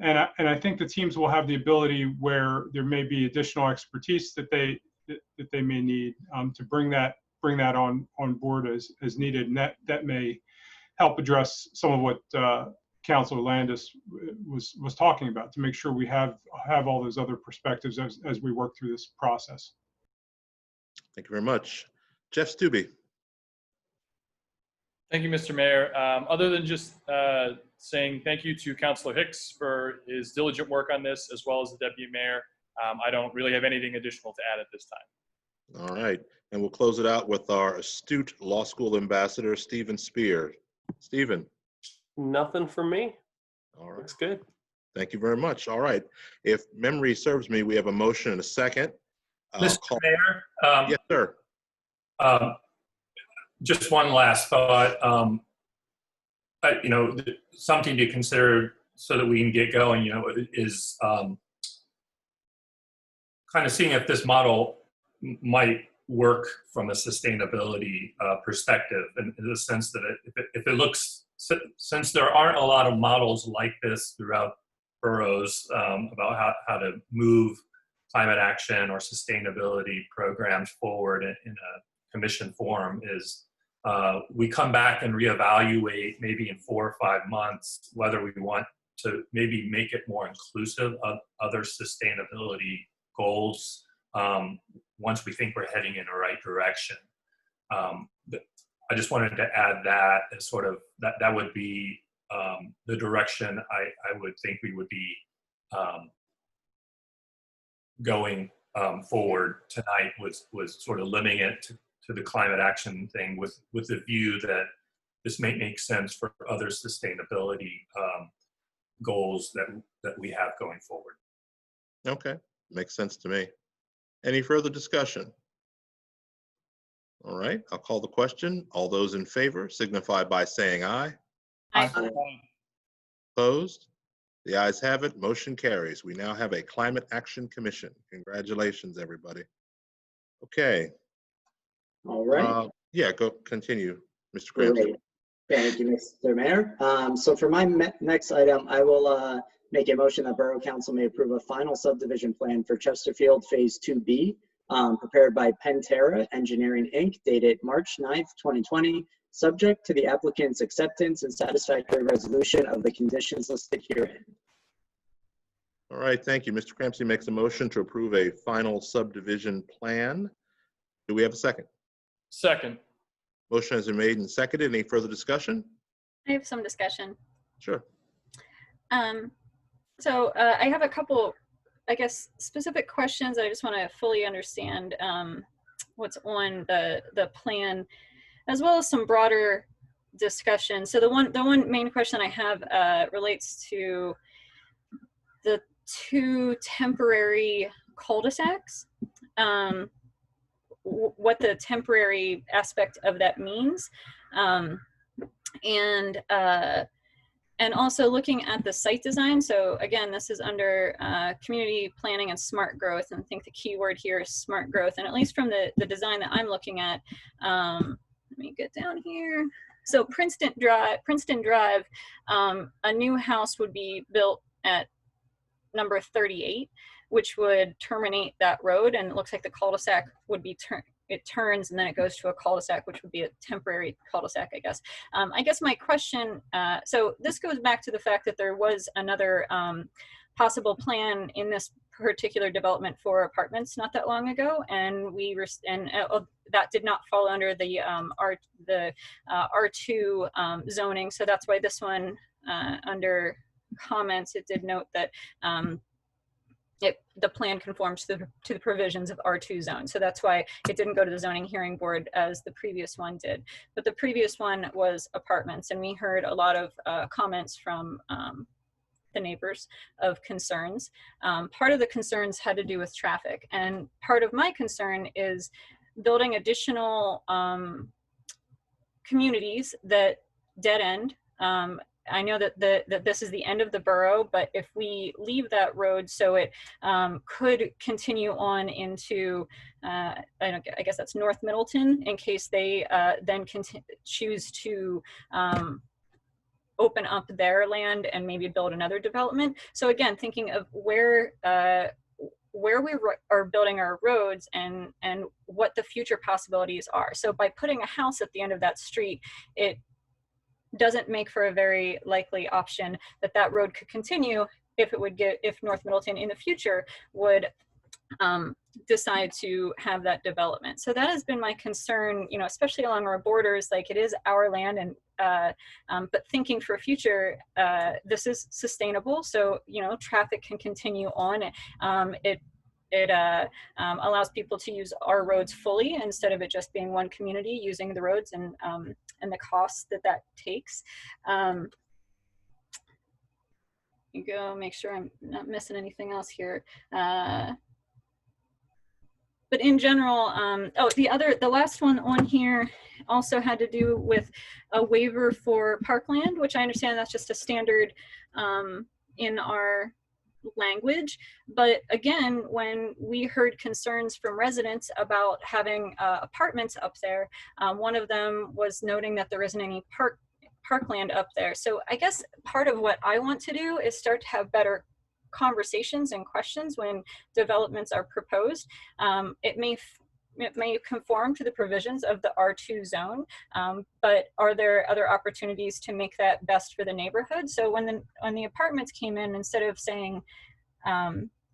and I think the teams will have the ability, where there may be additional expertise that they may need, to bring that on board as needed, and that may help address some of what Councilor Landis was talking about, to make sure we have all those other perspectives as we work through this process. Thank you very much. Jeff Stubbe. Thank you, Mr. Mayor. Other than just saying thank you to Councilor Hicks for his diligent work on this, as well as the Deputy Mayor, I don't really have anything additional to add at this time. All right, and we'll close it out with our astute law school ambassador, Stephen Spear. Stephen. Nothing from me. All right. Looks good. Thank you very much. All right. If memory serves me, we have a motion and a second. Mr. Mayor, Yes, sir. just one last thought. Something to consider so that we can get going, is kind of seeing if this model might work from a sustainability perspective, in the sense that if it looks, since there aren't a lot of models like this throughout boroughs about how to move climate action or sustainability programs forward in a commission form, is we come back and reevaluate maybe in 4 or 5 months whether we want to maybe make it more inclusive of other sustainability goals once we think we're heading in the right direction. I just wanted to add that as sort of, that would be the direction I would think we would be going forward tonight, was sort of limiting it to the climate action thing with the view that this may make sense for other sustainability goals that we have going forward. Okay, makes sense to me. Any further discussion? All right, I'll call the question. All those in favor signify by saying aye. Aye. Opposed? The ayes have it. Motion carries. We now have a Climate Action Commission. Congratulations, everybody. Okay. All right. Yeah, go continue, Mr. Crampton. Great. Thank you, Mr. Mayor. So for my next item, I will make a motion that Borough Council may approve a final subdivision plan for Chesterfield Phase 2B, prepared by Pantera Engineering, Inc., dated March 9th, 2020, subject to the applicant's acceptance and satisfactory resolution of the conditions listed herein. All right, thank you. Mr. Crampton makes a motion to approve a final subdivision plan. Do we have a second? Second. Motion has been made and seconded. Any further discussion? I have some discussion. Sure. So I have a couple, I guess, specific questions. I just want to fully understand what's on the plan, as well as some broader discussion. So the one main question I have relates to the 2 temporary cul-de-sacs. What the temporary aspect of that means, and also looking at the site design. So again, this is under community planning and smart growth, and I think the key word here is smart growth. And at least from the design that I'm looking at, let me get down here. So Princeton Drive, a new house would be built at number 38, which would terminate that road, and it looks like the cul-de-sac would be it turns and then it goes to a cul-de-sac, which would be a temporary cul-de-sac, I guess. I guess my question, so this goes back to the fact that there was another possible plan in this particular development for apartments not that long ago, and that did not fall under the R2 zoning. So that's why this one under comments, it did note that the plan conforms to the provisions of R2 zone. So that's why it didn't go to the zoning hearing board as the previous one did. But the previous one was apartments, and we heard a lot of comments from the neighbors of concerns. Part of the concerns had to do with traffic, and part of my concern is building additional communities that dead end. I know that this is the end of the borough, but if we leave that road so it could continue on into, I guess that's North Middleton, in case they then choose to open up their land and maybe build another development. So again, thinking of where we are building our roads and what the future possibilities are. So by putting a house at the end of that street, it doesn't make for a very likely option that road could continue if North Middleton in the future would decide to have that development. So that has been my concern, especially along our borders. Like, it is our land, and but thinking for future, this is sustainable. So traffic can continue on. It allows people to use our roads fully instead of it just being one community using the roads, and the costs that takes. you go make sure I'm not missing anything else here. But in general, the last one on here also had to do with a waiver for parkland, which I understand that's just a standard in our language. But again, when we heard concerns from residents about having apartments up there, one of them was noting that there isn't any parkland up there. So I guess part of what I want to do is start to have better conversations and questions when developments are proposed. It may conform to the provisions of the R2 zone, but are there other opportunities to make that best for the neighborhood? So when the apartments came in, instead of saying,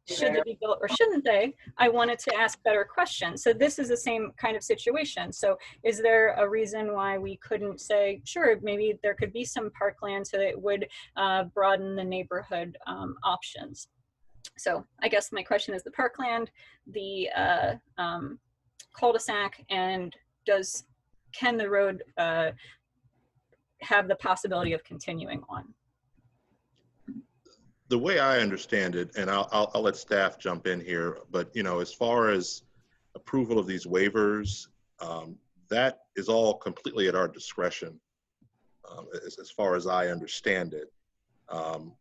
should they be built or shouldn't they, I wanted to ask better questions. So this is the same kind of situation. So is there a reason why we couldn't say, sure, maybe there could be some parkland so that it would broaden the neighborhood options? So I guess my question is the parkland, the cul-de-sac, and can the road have the possibility of continuing on? The way I understand it, and I'll let staff jump in here, but as far as approval of these waivers, that is all completely at our discretion. As far as I understand it,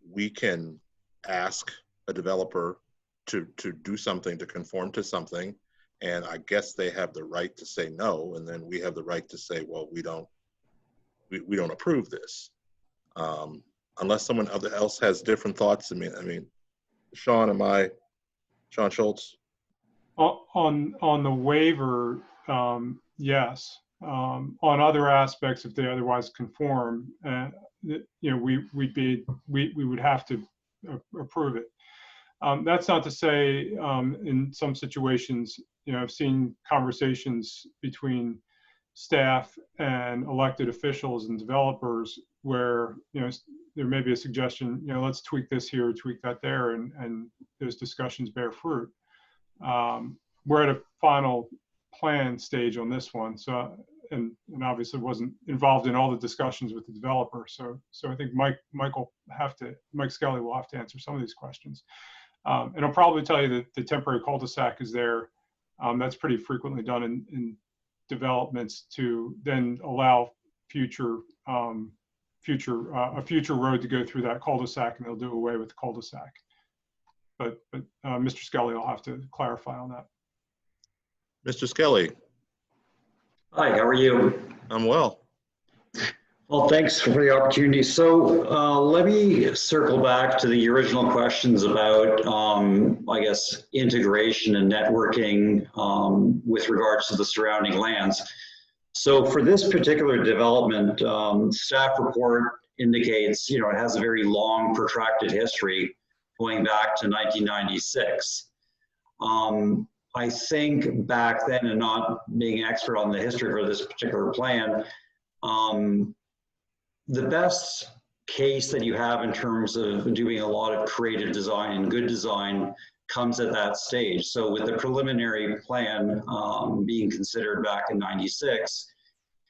we can ask a developer to do something, to conform to something, and I guess they have the right to say no, and then we have the right to say, well, we don't approve this. Unless someone else has different thoughts. I mean, Sean Schultz? On the waiver, yes. On other aspects, if they otherwise conform, we would have to approve it. That's not to say in some situations, I've seen conversations between staff and elected officials and developers where there may be a suggestion, let's tweak this here, tweak that there, and those discussions bear fruit. We're at a final plan stage on this one, so and obviously wasn't involved in all the discussions with the developer. So I think Mike Skelly will have to answer some of these questions. And I'll probably tell you that the temporary cul-de-sac is there. That's pretty frequently done in developments to then allow a future road to go through that cul-de-sac, and they'll do away with the cul-de-sac. But Mr. Skelly will have to clarify on that. Mr. Skelly. Hi, how are you? I'm well. Well, thanks for the opportunity. So let me circle back to the original questions about, I guess, integration and networking with regards to the surrounding lands. So for this particular development, staff report indicates, it has a very long, protracted history going back to 1996. I think back then, and not being an expert on the history for this particular plan, the best case that you have in terms of doing a lot of creative design and good design comes at that stage. So with the preliminary plan being considered back in 96,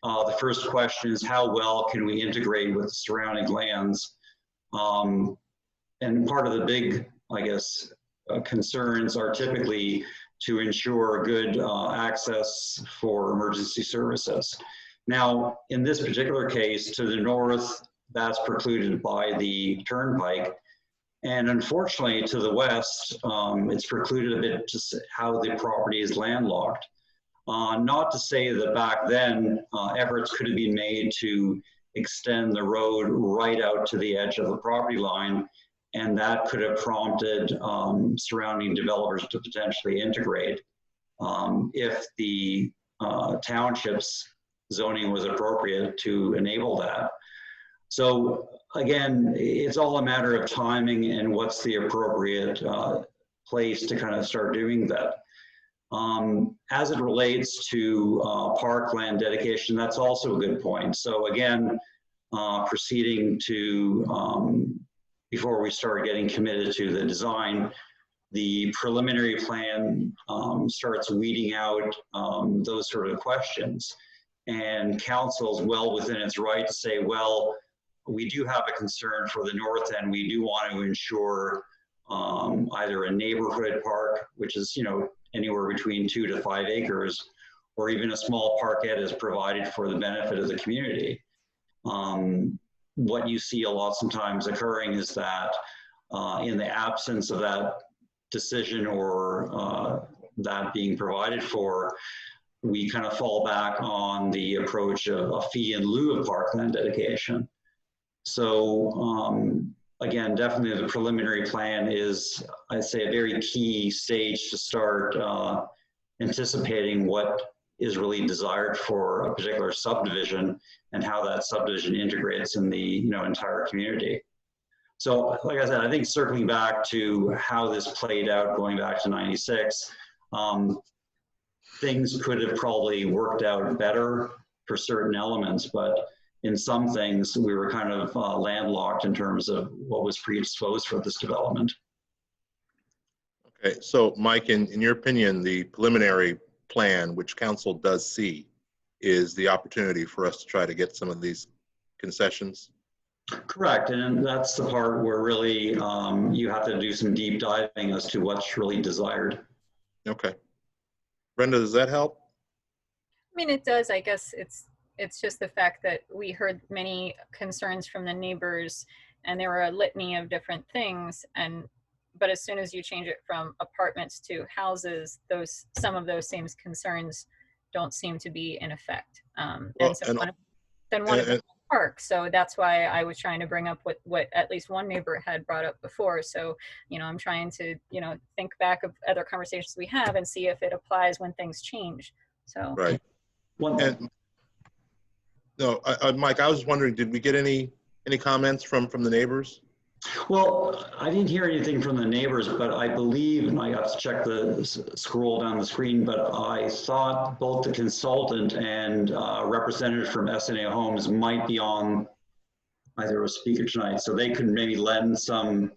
the first question is how well can we integrate with the surrounding lands? And part of the big, I guess, concerns are typically to ensure good access for emergency services. Now, in this particular case, to the north, that's precluded by the turnpike. And unfortunately, to the west, it's precluded a bit just how the property is landlocked. Not to say that back then, efforts could have been made to extend the road right out to the edge of the property line, and that could have prompted surrounding developers to potentially integrate if the township's zoning was appropriate to enable that. So again, it's all a matter of timing and what's the appropriate place to kind of start doing that. As it relates to parkland dedication, that's also a good point. So again, proceeding to, before we start getting committed to the design, the preliminary plan starts weeding out those sort of questions. And council is well within its right to say, well, we do have a concern for the north end. We do want to ensure either a neighborhood park, which is, anywhere between 2 to 5 acres, or even a small parkette is provided for the benefit of the community. What you see a lot sometimes occurring is that in the absence of that decision or that being provided for, we kind of fall back on the approach of a fee in lieu of parkland dedication. So again, definitely the preliminary plan is, I'd say, a very key stage to start anticipating what is really desired for a particular subdivision and how that subdivision integrates in the entire community. So like I said, I think circling back to how this played out going back to '96, things could have probably worked out better for certain elements, but in some things we were kind of landlocked in terms of what was predisposed for this development. Okay, so Mike, in your opinion, the preliminary plan, which council does see, is the opportunity for us to try to get some of these concessions? Correct, and that's the part where really you have to do some deep diving as to what's really desired. Okay. Brenda, does that help? I mean, it does. I guess it's just the fact that we heard many concerns from the neighbors, and there were a litany of different things. But as soon as you change it from apartments to houses, some of those same concerns don't seem to be in effect. One of them park. So that's why I was trying to bring up what at least one neighbor had brought up before. So, I'm trying to, think back of other conversations we have and see if it applies when things change. So. Right. Mike, I was wondering, did we get any comments from the neighbors? Well, I didn't hear anything from the neighbors, but I believe, and I got to check the scroll down the screen, but I thought both the consultant and representative from SNA Homes might be on either a speaker tonight, so they could maybe lend some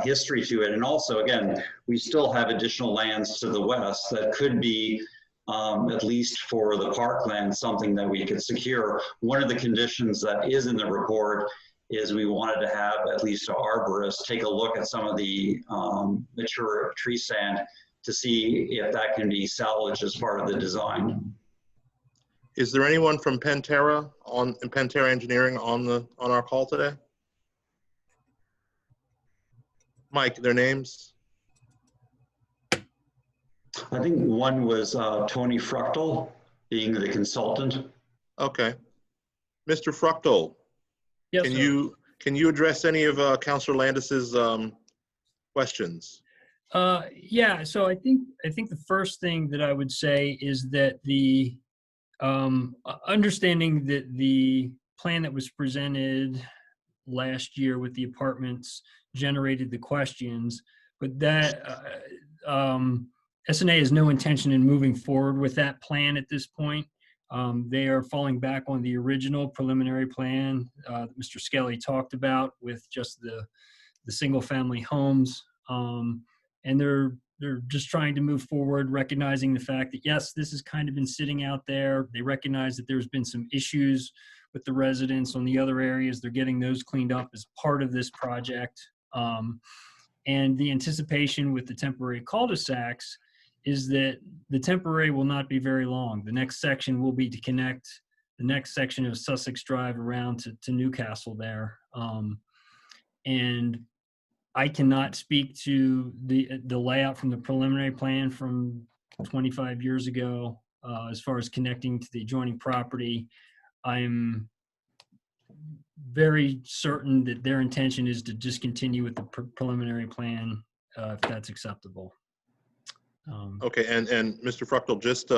history to it. And also, again, we still have additional lands to the west that could be, at least for the parkland, something that we could secure. One of the conditions that is in the report is we wanted to have at least an arborist take a look at some of the mature tree stand to see if that can be salvaged as part of the design. Is there anyone from Pantera Engineering on our call today? Mike, their names? I think one was Tony Fruchtel, being the consultant. Okay. Mr. Fruchtel. Yes, can you address any of Councilor Landis's questions? Yeah, so I think the first thing that I would say is that the understanding that the plan that was presented last year with the apartments generated the questions, but that SNA has no intention in moving forward with that plan at this point. They are falling back on the original preliminary plan that Mr. Skelly talked about with just the single family homes. And they're just trying to move forward, recognizing the fact that, yes, this has kind of been sitting out there. They recognize that there's been some issues with the residents on the other areas. They're getting those cleaned up as part of this project. And the anticipation with the temporary cul-de-sacs is that the temporary will not be very long. The next section will be to connect the next section of Sussex Drive around to Newcastle there. And I cannot speak to the layout from the preliminary plan from 25 years ago as far as connecting to the adjoining property. I'm very certain that their intention is to just continue with the preliminary plan if that's acceptable. Okay, and Mr. Fruchtel, just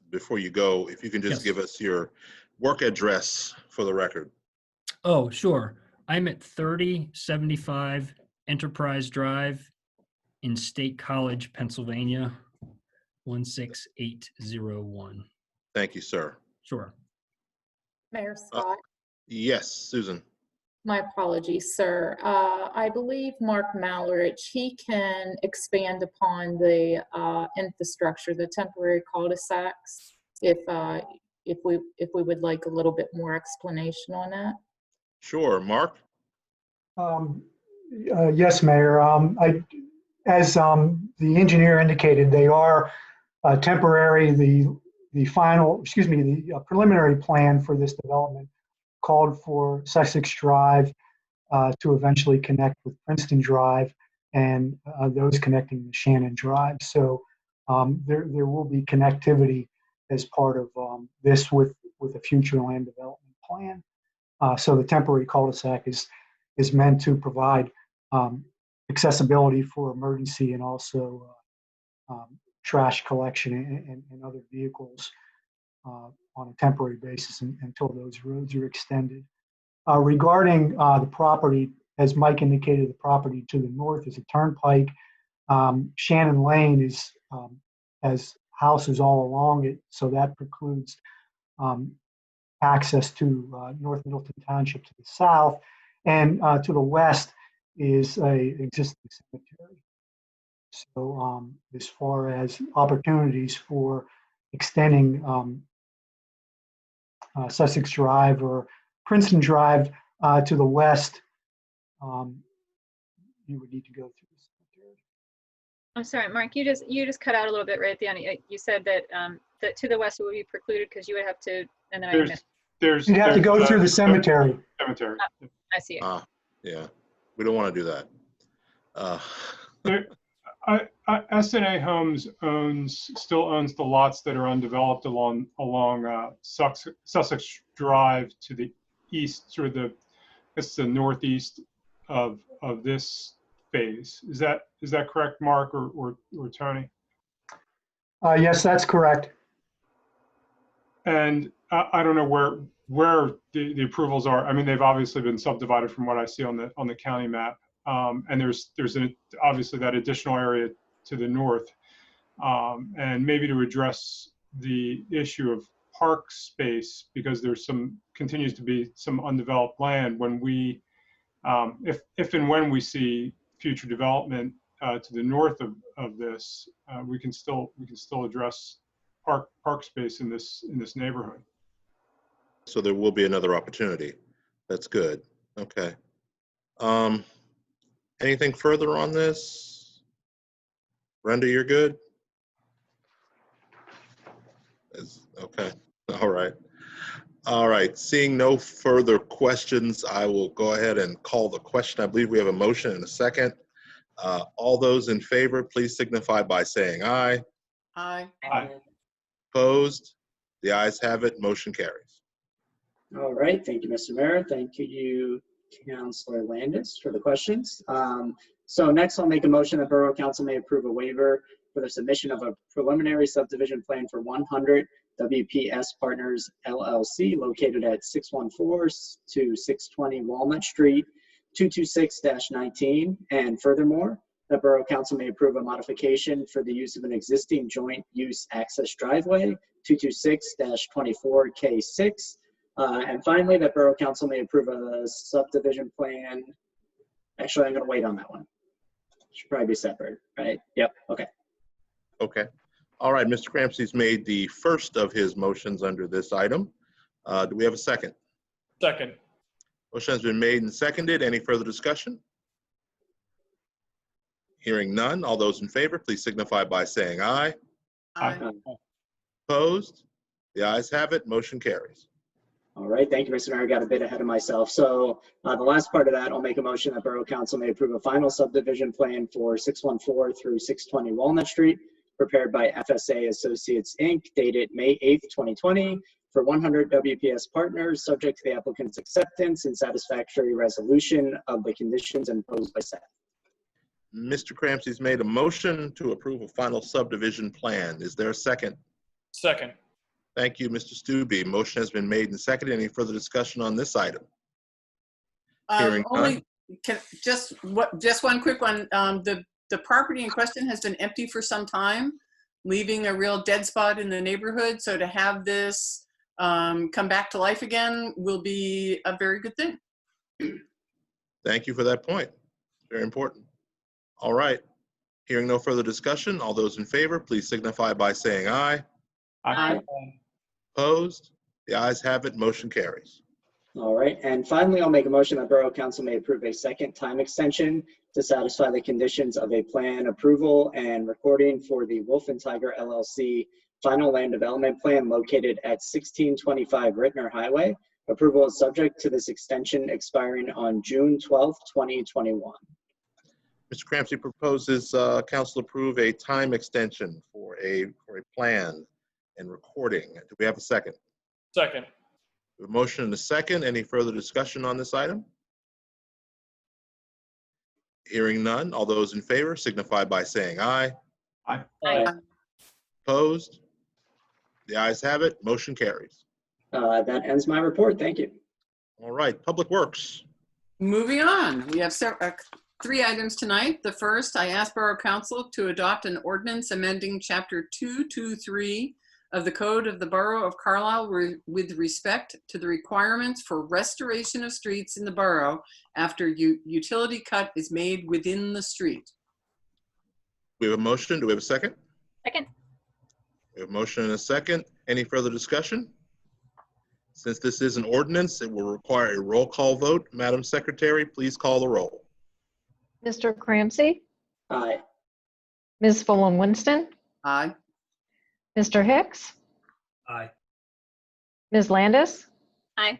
before you go, if you can just give us your work address for the record. Oh, sure. I'm at 3075 Enterprise Drive in State College, Pennsylvania, 16801. Thank you, sir. Sure. Mayor Scott. Yes, Susan. My apologies, sir. I believe Mark Malrich, he can expand upon the infrastructure, the temporary cul-de-sacs, if we would like a little bit more explanation on that. Sure, Mark? Yes, Mayor. As the engineer indicated, they are temporary. The preliminary plan for this development called for Sussex Drive to eventually connect with Princeton Drive and those connecting to Shannon Drive. So there will be connectivity as part of this with a future land development plan. So the temporary cul-de-sac is meant to provide accessibility for emergency and also trash collection and other vehicles on a temporary basis until those roads are extended. Regarding the property, as Mike indicated, the property to the north is a turnpike. Shannon Lane has houses all along it, so that precludes access to North Middleton Township to the south, and to the west is a existing cemetery. So as far as opportunities for extending Sussex Drive or Princeton Drive to the west, you would need to go through the cemetery. I'm sorry, Mark, you just cut out a little bit right at the end. You said that that to the west would be precluded because you would have to, and then I missed. You'd have to go through the cemetery. Cemetery. I see it. Yeah, we don't want to do that. S&A Homes still owns the lots that are undeveloped along Sussex Drive to the east, sort of the northeast of this phase. Is that correct, Mark or Tony? Yes, that's correct. And I don't know where the approvals are. I mean, they've obviously been subdivided from what I see on the county map. And there's obviously that additional area to the north. And maybe to address the issue of park space, because there's continues to be some undeveloped land when we, if and when we see future development to the north of this, we can still address park space in this neighborhood. So there will be another opportunity. That's good. Okay. Anything further on this? Brenda, you're good? Okay. All right. All right. Seeing no further questions, I will go ahead and call the question. I believe we have a motion and a second. All those in favor, please signify by saying aye. Aye. Aye. Opposed? The ayes have it. Motion carries. All right, thank you, Mr. Mayor. Thank you, Councilor Landis, for the questions. So next, I'll make a motion that Borough Council may approve a waiver for the submission of a preliminary subdivision plan for 100 WPS Partners LLC located at 614 to 620 Walnut Street, 226-19. And furthermore, that Borough Council may approve a modification for the use of an existing joint use access driveway, 226-24K6. And finally, that Borough Council may approve a subdivision plan. Actually, I'm going to wait on that one. Should probably be separate, right? Yep. Okay. Okay. All right. Mr. Crampsey's made the first of his motions under this item. Do we have a second? Second. Motion has been made and seconded. Any further discussion? Hearing none. All those in favor, please signify by saying aye. Aye. Opposed? The ayes have it. Motion carries. All right, thank you, Mr. Mayor. I got a bit ahead of myself. So the last part of that, I'll make a motion that Borough Council may approve a final subdivision plan for 614 through 620 Walnut Street, prepared by FSA Associates, Inc., dated May 8th, 2020, for 100 WPS Partners, subject to the applicant's acceptance and satisfactory resolution of the conditions imposed by staff. Mr. Crampsey's made a motion to approve a final subdivision plan. Is there a second? Second. Thank you, Mr. Stube. Motion has been made and seconded. Any further discussion on this item? Hearing none. Just one quick one. The property in question has been empty for some time, leaving a real dead spot in the neighborhood. So to have this come back to life again will be a very good thing. Thank you for that point. Very important. All right. Hearing no further discussion, all those in favor, please signify by saying aye. Aye. Opposed? The ayes have it. Motion carries. All right, and finally, I'll make a motion that Borough Council may approve a second time extension to satisfy the conditions of a plan approval and recording for the Wolf and Tiger LLC final land development plan located at 1625 Rittner Highway. Approval is subject to this extension expiring on June 12th, 2021. Mr. Cramsey proposes council approve a time extension for a plan and recording. Do we have a second? Second. We have a motion and a second. Any further discussion on this item? Hearing none. All those in favor signify by saying aye. Aye. Aye. Opposed? The ayes have it. Motion carries. That ends my report. Thank you. All right, Public Works. Moving on, we have 3 items tonight. The first, I ask Borough Council to adopt an ordinance amending Chapter 223 of the Code of the Borough of Carlisle with respect to the requirements for restoration of streets in the borough after utility cut is made within the street. We have a motion. Do we have a second? Second. We have a motion and a second. Any further discussion? Since this is an ordinance, it will require a roll call vote. Madam Secretary, please call the roll. Mr. Cramsey, Aye. Ms. Fulham Winston, Aye. Mr. Hicks, Aye. Ms. Landis, Aye.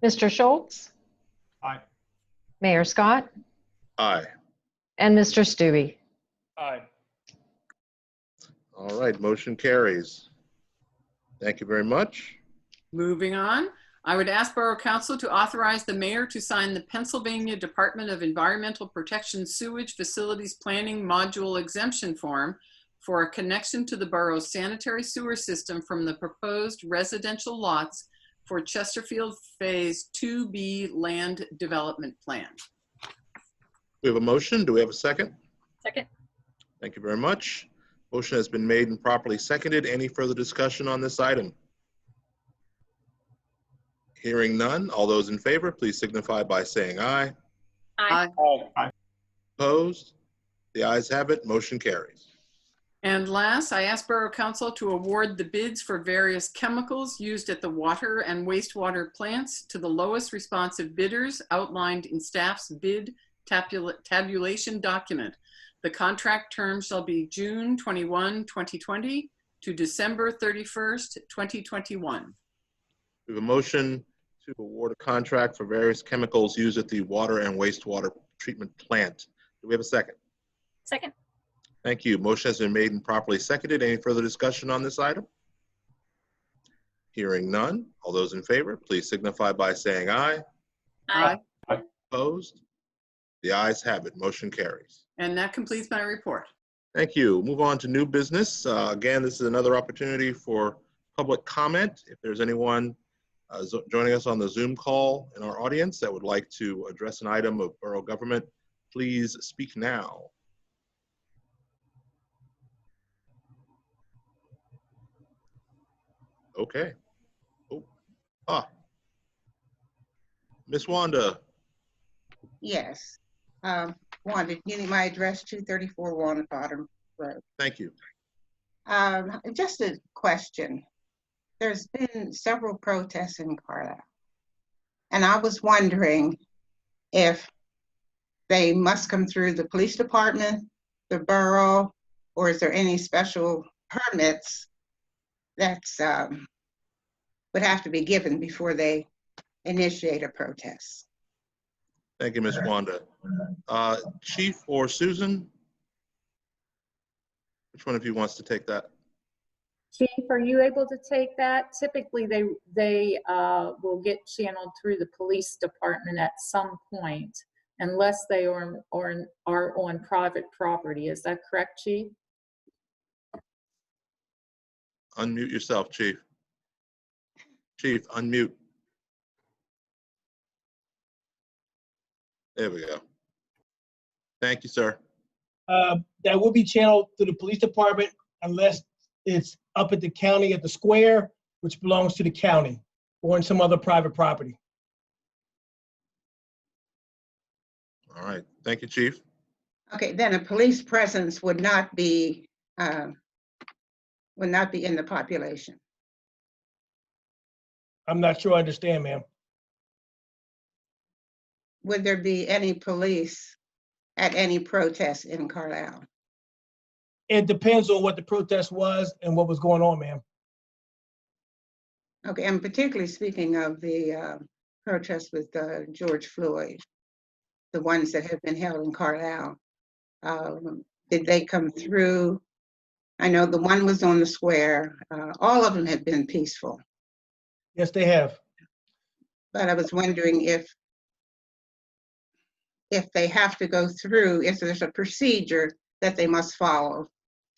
Mr. Schultz, Aye. Mayor Scott, Aye. and Mr. Stubbe. Aye. All right, motion carries. Thank you very much. Moving on, I would ask Borough Council to authorize the mayor to sign the Pennsylvania Department of Environmental Protection Sewage Facilities Planning Module Exemption Form for a connection to the borough's sanitary sewer system from the proposed residential lots for Chesterfield Phase 2B Land Development Plan. We have a motion. Do we have a second? Second. Thank you very much. Motion has been made and properly seconded. Any further discussion on this item? Hearing none. All those in favor, please signify by saying aye. Aye. Aye. Opposed? The ayes have it. Motion carries. And last, I ask Borough Council to award the bids for various chemicals used at the water and wastewater plants to the lowest responsive bidders outlined in staff's bid tabulation document. The contract term shall be June 21, 2020 to December 31st, 2021. We have a motion to award a contract for various chemicals used at the water and wastewater treatment plant. Do we have a second? Second. Thank you. Motion has been made and properly seconded. Any further discussion on this item? Hearing none. All those in favor, please signify by saying aye. Aye. Opposed? The ayes have it. Motion carries. And that completes my report. Thank you. Move on to new business. Again, this is another opportunity for public comment. If there's anyone joining us on the Zoom call in our audience that would like to address an item of borough government, please speak now. Okay. Oh. Miss Wanda. Yes. Wanda, you need my address, 234 Walnut Bottom Road. Thank you. Just a question. There's been several protests in Carlisle, and I was wondering if they must come through the police department, the borough, or is there any special permits that's would have to be given before they initiate a protest? Thank you, Ms. Wanda. Chief or Susan? Which one of you wants to take that? Chief, are you able to take that? Typically, they will get channeled through the police department at some point, unless they are on private property. Is that correct, Chief? Unmute yourself, Chief. Chief, unmute. There we go. Thank you, sir. That will be channeled through the police department unless it's up at the county at the square, which belongs to the county, or in some other private property. All right. Thank you, Chief. Okay, then a police presence would not be in the population. I'm not sure I understand, ma'am. would there be any police at any protest in Carlisle? It depends on what the protest was and what was going on, ma'am. Okay, and particularly speaking of the protest with George Floyd, the ones that have been held in Carlisle, did they come through? I know the one was on the square. All of them have been peaceful. Yes, they have. But I was wondering if they have to go through, if there's a procedure that they must follow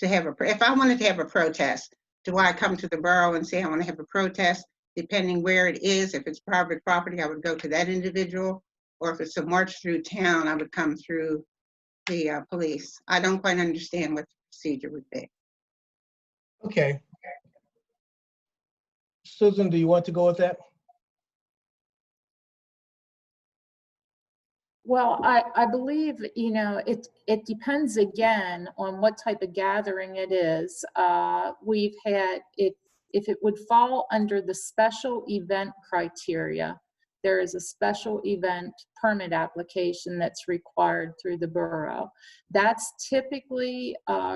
to have if I wanted to have a protest, do I come to the borough and say I want to have a protest? Depending where it is, if it's private property, I would go to that individual, or if it's a march through town, I would come through the police. I don't quite understand what the procedure would be. Okay. Susan, do you want to go with that? Well, I believe, you know, it depends again on what type of gathering it is. We've had, if it would fall under the special event criteria, there is a special event permit application that's required through the borough. That's typically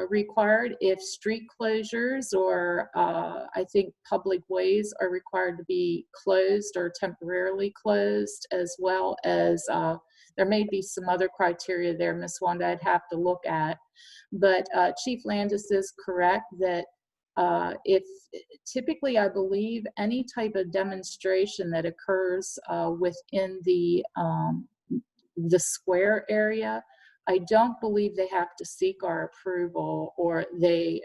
required if street closures or I think public ways are required to be closed or temporarily closed, as well as there may be some other criteria there, Ms. Wanda, I'd have to look at. But Chief Landis is correct that if typically, I believe any type of demonstration that occurs within the square area, I don't believe they have to seek our approval, or they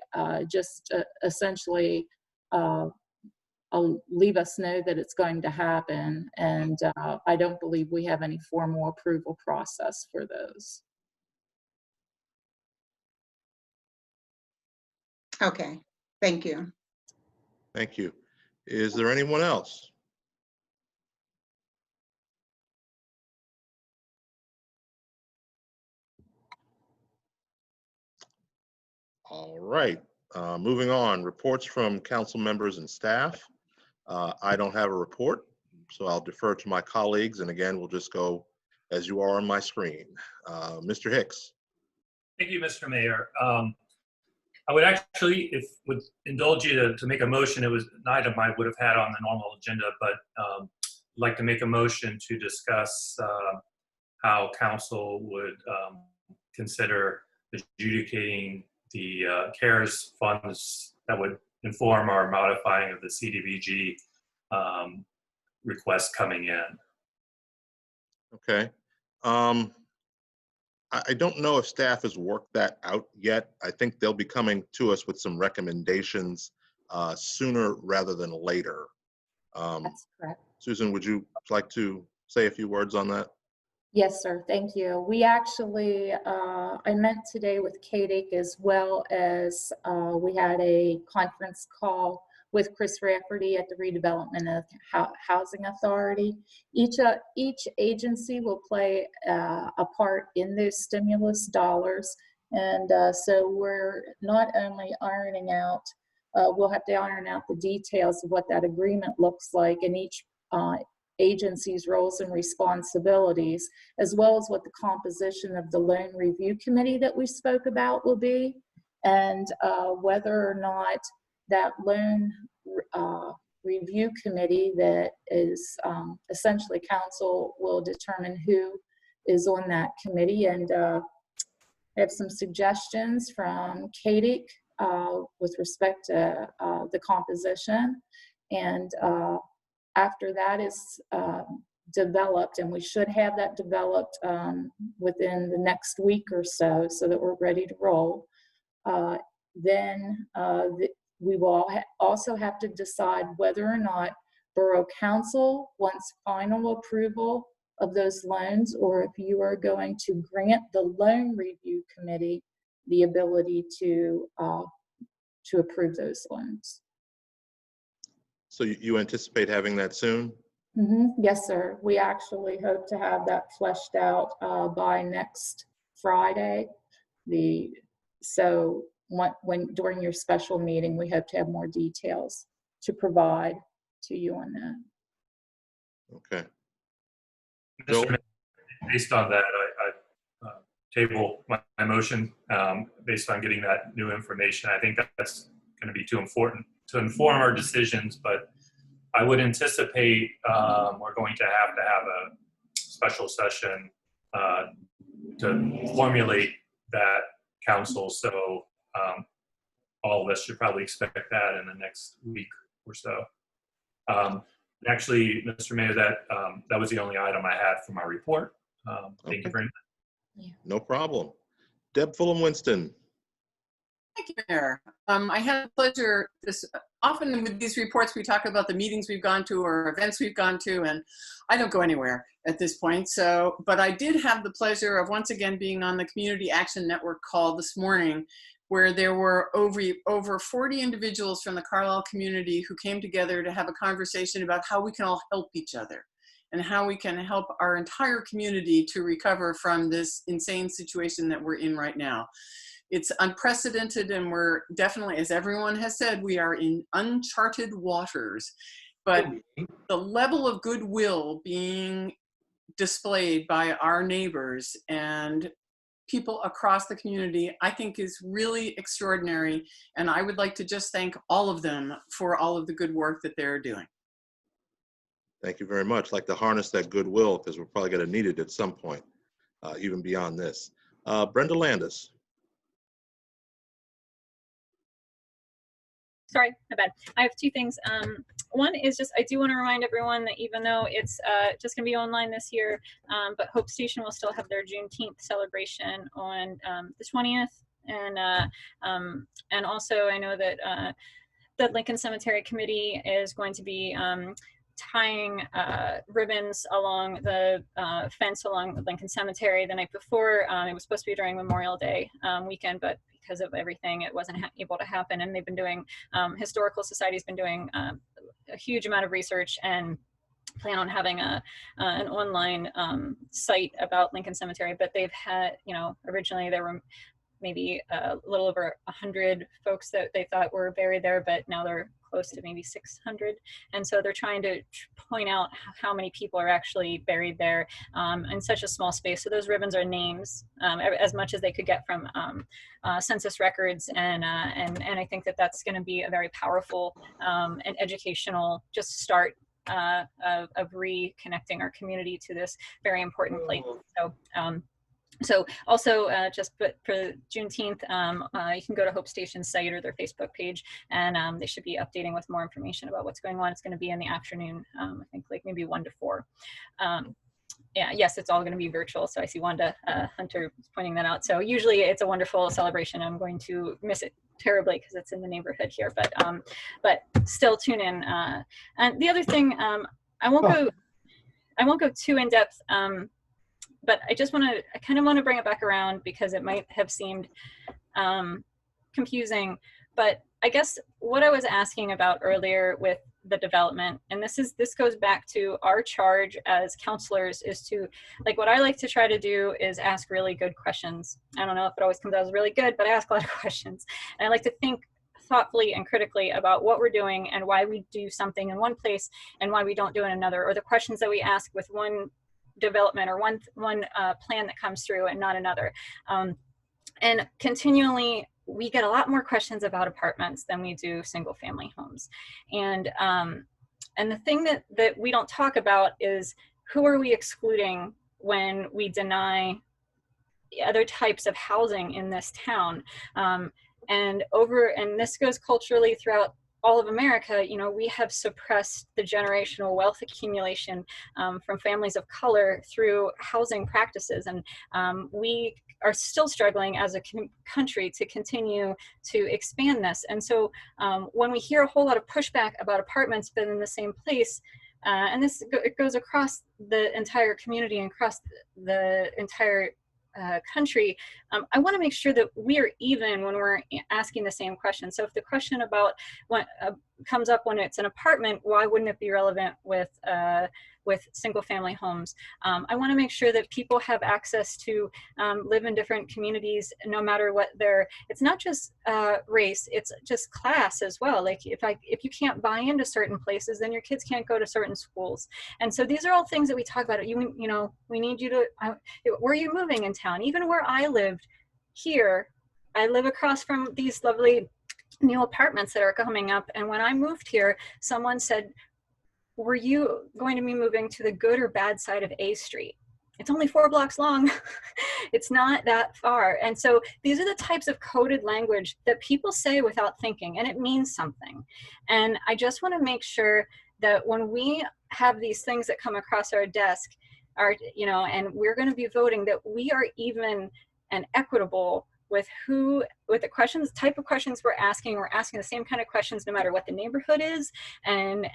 just essentially leave us know that it's going to happen. And I don't believe we have any formal approval process for those. Okay, thank you. Thank you. Is there anyone else? All right, moving on. Reports from council members and staff. I don't have a report, so I'll defer to my colleagues. And again, we'll just go as you are on my screen. Mr. Hicks. Thank you, Mr. Mayor. I would actually, if would indulge you to make a motion, it was an item I would have had on the normal agenda, but I'd like to make a motion to discuss how council would consider adjudicating the CARES funds that would inform our modifying of the CDBG request coming in. Okay. I don't know if staff has worked that out yet. I think they'll be coming to us with some recommendations sooner rather than later. That's correct. Susan, would you like to say a few words on that? Yes, sir. Thank you. We actually, I met today with KDIC, as well as we had a conference call with Chris Rafferty at the Redevelopment of Housing Authority. Each agency will play a part in those stimulus dollars. And so we're not only ironing out, we'll have to iron out the details of what that agreement looks like in each agency's roles and responsibilities, as well as what the composition of the loan review committee that we spoke about will be, and whether or not that loan review committee that is essentially council will determine who is on that committee. And I have some suggestions from KDIC with respect to the composition. And after that is developed, and we should have that developed within the next week or so, so that we're ready to roll, then we will also have to decide whether or not Borough Council wants final approval of those loans, or if you are going to grant the loan review committee the ability to approve those loans. So you anticipate having that soon? Yes, sir. We actually hope to have that fleshed out by next Friday. So during your special meeting, we hope to have more details to provide to you on that. Okay. Mr. Mayor, based on that, I table my motion based on getting that new information. I think that's going to be too important to inform our decisions, but I would anticipate we're going to have a special session to formulate that council. So all of us should probably expect that in the next week or so. Actually, Mr. Mayor, that was the only item I had for my report. Thank you very much. No problem. Deb Fulham-Winston. Thank you, Mayor. I had the pleasure, often with these reports, we talk about the meetings we've gone to or events we've gone to, and I don't go anywhere at this point. But I did have the pleasure of once again being on the Community Action Network call this morning, where there were over 40 individuals from the Carlisle community who came together to have a conversation about how we can all help each other and how we can help our entire community to recover from this insane situation that we're in right now. It's unprecedented, and we're definitely, as everyone has said, we are in uncharted waters. But the level of goodwill being displayed by our neighbors and people across the community, I think is really extraordinary. And I would like to just thank all of them for all of the good work that they're doing. Thank you very much. I'd like to harness that goodwill because we're probably going to need it at some point, even beyond this. Brenda Landis. Sorry, my bad. I have two things. One is just, I do want to remind everyone that even though it's just going to be online this year, but Hope Station will still have their Juneteenth celebration on the 20th. And also I know that the Lincoln Cemetery Committee is going to be tying ribbons along the fence along Lincoln Cemetery the night before. It was supposed to be during Memorial Day weekend, but because of everything, it wasn't able to happen. And they've been doing, Historical Society's been doing a huge amount of research and plan on having an online site about Lincoln Cemetery. But they've had, originally there were maybe a little over 100 folks that they thought were buried there, but now they're close to maybe 600. And so they're trying to point out how many people are actually buried there in such a small space. So those ribbons are names, as much as they could get from census records. And I think that that's going to be a very powerful and educational just start of reconnecting our community to this very important place. So also just for Juneteenth, you can go to Hope Station's site or their Facebook page, and they should be updating with more information about what's going on. It's going to be in the afternoon, I think like maybe 1 to 4. Yeah, yes, it's all going to be virtual. So I see Wanda Hunter pointing that out. So usually it's a wonderful celebration. I'm going to miss it terribly because it's in the neighborhood here, but still tune in. And the other thing, I won't go too in depth. But I kind of want to bring it back around because it might have seemed confusing. But I guess what I was asking about earlier with the development, and this goes back to our charge as counselors, is to, like, what I like to try to do is ask really good questions. I don't know if it always comes out as really good, but I ask a lot of questions. And I like to think thoughtfully and critically about what we're doing and why we do something in one place and why we don't do it in another, or the questions that we ask with one development or one plan that comes through and not another. And continually, we get a lot more questions about apartments than we do single family homes. And the thing that we don't talk about is who are we excluding when we deny other types of housing in this town. And this goes culturally throughout all of America. We have suppressed the generational wealth accumulation from families of color through housing practices. And we are still struggling as a country to continue to expand this. And so when we hear a whole lot of pushback about apartments but in the same place, and it goes across the entire community and across the entire country, I want to make sure that we are even when we're asking the same question. So if the question about comes up when it's an apartment, why wouldn't it be relevant with single family homes? I want to make sure that people have access to live in different communities, no matter what it's not just race, it's just class as well. Like if you can't buy into certain places, then your kids can't go to certain schools. And so these are all things that we talk about. You know, we need you to, where are you moving in town? Even where I lived here, I live across from these lovely new apartments that are coming up. And when I moved here, someone said, were you going to be moving to the good or bad side of A Street? It's only 4 blocks long. It's not that far. And so these are the types of coded language that people say without thinking, and it means something. And I just want to make sure that when we have these things that come across our desk, and we're going to be voting, that we are even and equitable with the questions, type of questions we're asking. We're asking the same kind of questions no matter what the neighborhood is, and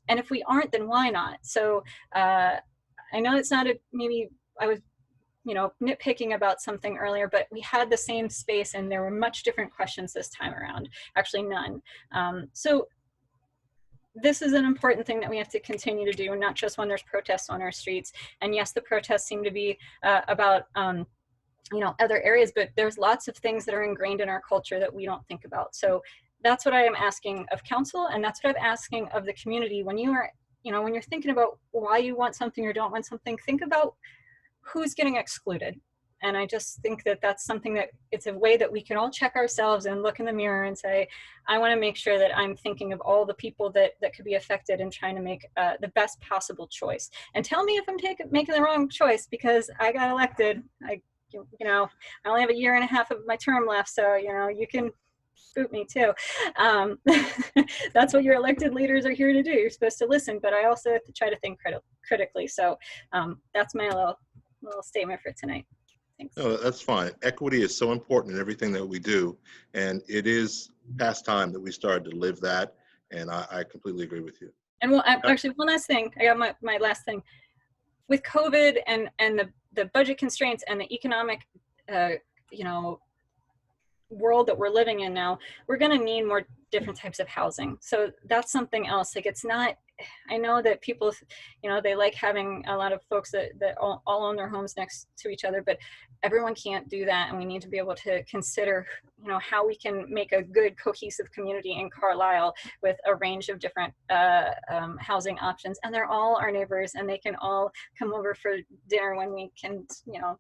if we aren't, then why not? So I know it's not maybe I was nitpicking about something earlier, but we had the same space and there were much different questions this time around. Actually, none. So this is an important thing that we have to continue to do, not just when there's protests on our streets. And yes, the protests seem to be about other areas, but there's lots of things that are ingrained in our culture that we don't think about. So that's what I am asking of council, and that's what I'm asking of the community. When you are, when you're thinking about why you want something or don't want something, think about who's getting excluded. And I just think that that's something that it's a way that we can all check ourselves and look in the mirror and say, I want to make sure that I'm thinking of all the people that could be affected and trying to make the best possible choice. And tell me if I'm making the wrong choice, because I got elected. I only have 1.5 years of my term left, so you can boot me too. That's what your elected leaders are here to do. You're supposed to listen, but I also have to try to think critically. So that's my little statement for tonight. Thanks. No, that's fine. Equity is so important in everything that we do, and it is past time that we started to live that, and I completely agree with you. And well, actually, one last thing. I got my last thing. With COVID and the budget constraints and the economic, world that we're living in now, we're going to need more different types of housing. So that's something else. Like, it's not, I know that people, they like having a lot of folks that all own their homes next to each other, but everyone can't do that. And we need to be able to consider, how we can make a good cohesive community in Carlisle with a range of different housing options. And they're all our neighbors, and they can all come over for dinner when we can,